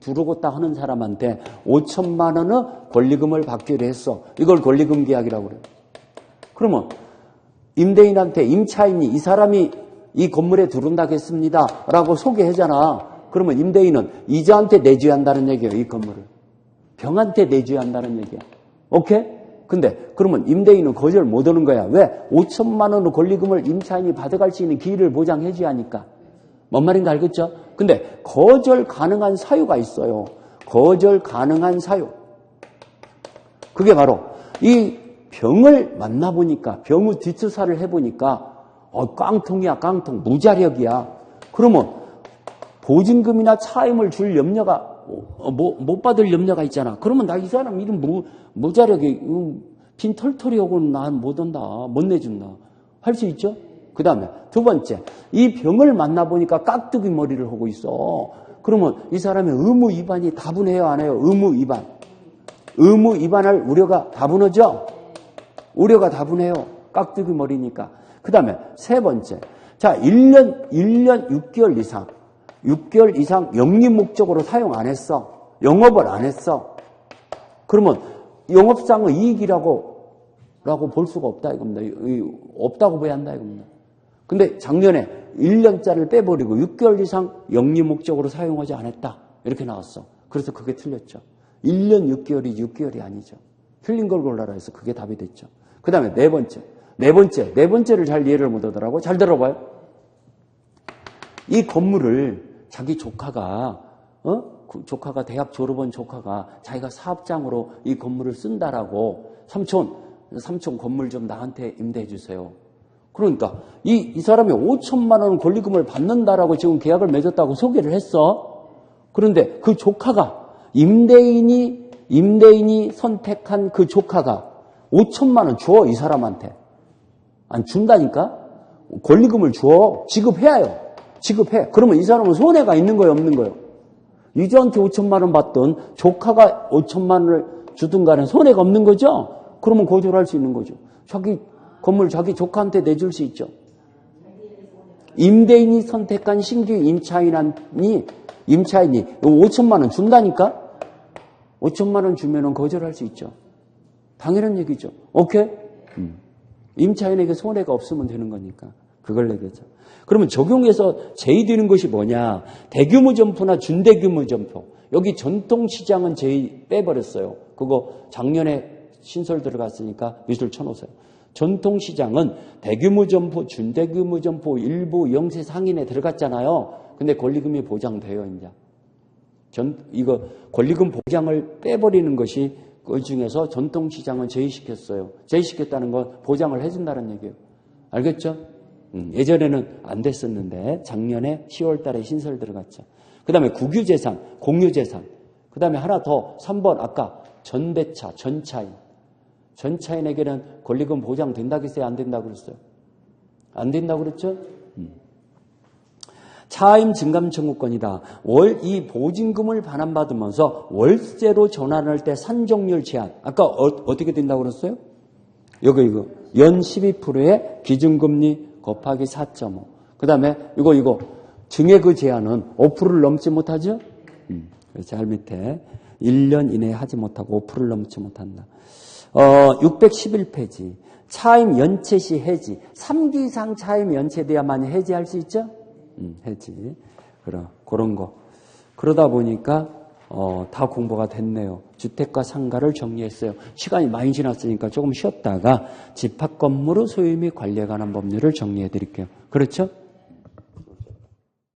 들어오겠다 하는 사람한테 5천만 원의 권리금을 받기로 했어. 이걸 권리금 계약이라고 그래요. 그러면 임대인한테 임차인이 이 사람이 이 건물에 들어온다겠습니다 라고 소개하잖아. 그러면 임대인은 이자한테 내줘야 한다는 얘기예요. 이 건물을. 병한테 내줘야 한다는 얘기야. 오케이? 근데 그러면 임대인은 거절 못 하는 거야. 왜? 5천만 원의 권리금을 임차인이 받아갈 수 있는 기회를 보장해 줘야 하니까. 뭔 말인가 알겠죠? 근데 거절 가능한 사유가 있어요. 거절 가능한 사유. 그게 바로 이 병을 만나보니까 병의 뒷수사를 해보니까 깡통이야 깡통. 무자력이야. 그러면 보증금이나 차임을 줄 염려가 못 받을 염려가 있잖아. 그러면 나 이 사람 이름 무자력이 빈털털이 하고 난 못 온다. 못 내준다. 할 수 있죠? 그 다음에 2번째, 이 병을 만나보니까 깍두기 머리를 하고 있어. 그러면 이 사람의 의무 위반이 다분해요 안 해요? 의무 위반. 의무 위반할 우려가 다분하죠? 우려가 다분해요. 깍두기 머리니까. 그 다음에 3번째, 자 1년 6개월 이상 영리 목적으로 사용 안 했어. 영업을 안 했어. 그러면 영업상의 이익이라고 볼 수가 없다 이겁니다. 없다고 봐야 한다 이겁니다. 근데 작년에 1년짜리를 빼버리고 6개월 이상 영리 목적으로 사용하지 않았다. 이렇게 나왔어. 그래서 그게 틀렸죠. 1년 6개월이 6개월이 아니죠. 틀린 걸 골라라 해서 그게 답이 됐죠. 그 다음에 네 번째를 잘 이해를 못 하더라고. 잘 들어봐요. 이 건물을 자기 조카가 대학 졸업한 조카가 자기가 사업장으로 이 건물을 쓴다라고 삼촌 건물 좀 나한테 임대해 주세요. 그러니까 이 사람이 5천만 원 권리금을 받는다라고 지금 계약을 맺었다고 소개를 했어. 그런데 그 조카가 임대인이 임대인이 선택한 그 조카가 5천만 원 줘, 이 사람한테. 안 준다니까? 권리금을 줘. 지급해야요. 지급해. 그러면 이 사람은 손해가 있는 거예요, 없는 거예요? 유저한테 5천만 원 받던 조카가 5천만 원을 주든 간에 손해가 없는 거죠? 그러면 거절할 수 있는 거죠. 자기 건물 자기 조카한테 내줄 수 있죠. 임대인이 선택한 신규 임차인이 5천만 원 준다니까? 5천만 원 주면은 거절할 수 있죠. 당연한 얘기죠. 오케이? 임차인에게 손해가 없으면 되는 거니까. 그걸 얘기하죠. 그러면 적용해서 제의되는 것이 뭐냐? 대규모 점포나 준대규모 점포. 여기 전통시장은 제의 빼버렸어요. 그거 작년에 신설 들어갔으니까 밑을 쳐놓으세요. 전통시장은 대규모 점포, 준대규모 점포, 일부 영세 상인에 들어갔잖아요. 근데 권리금이 보장돼요, 이제. 이거 권리금 보장을 빼버리는 것이 그 중에서 전통시장은 제의시켰어요. 제의시켰다는 건 보장을 해준다는 얘기예요. 알겠죠? 예전에는 안 됐었는데 작년에 10월 달에 신설 들어갔죠. 그 다음에 국유재산, 공유재산. 그 다음에 하나 더 3번 아까 전배차, 전차인. 전차인에게는 권리금 보장된다고 했어요? 안 된다고 그랬어요? 안 된다고 그랬죠? 차임 증감 청구권이다. 이 보증금을 반환받으면서 월세로 전환할 때 산정률 제한. 아까 어떻게 된다고 그랬어요? 이거 연 12%의 기준금리 곱하기 4.5. 그 다음에 이거 증액의 제한은 5%를 넘지 못하죠? 잘 밑에 1년 이내에 하지 못하고 5%를 넘지 못한다. 611페이지. 차임 연체 시 해지. 3기 이상 차임 연체돼야만 해지할 수 있죠? 해지. 그런 거. 그러다 보니까 다 공부가 됐네요. 주택과 상가를 정리했어요. 시간이 많이 지났으니까 조금 쉬었다가 집합 건물의 소유 및 관리에 관한 법률을 정리해 드릴게요. 그렇죠?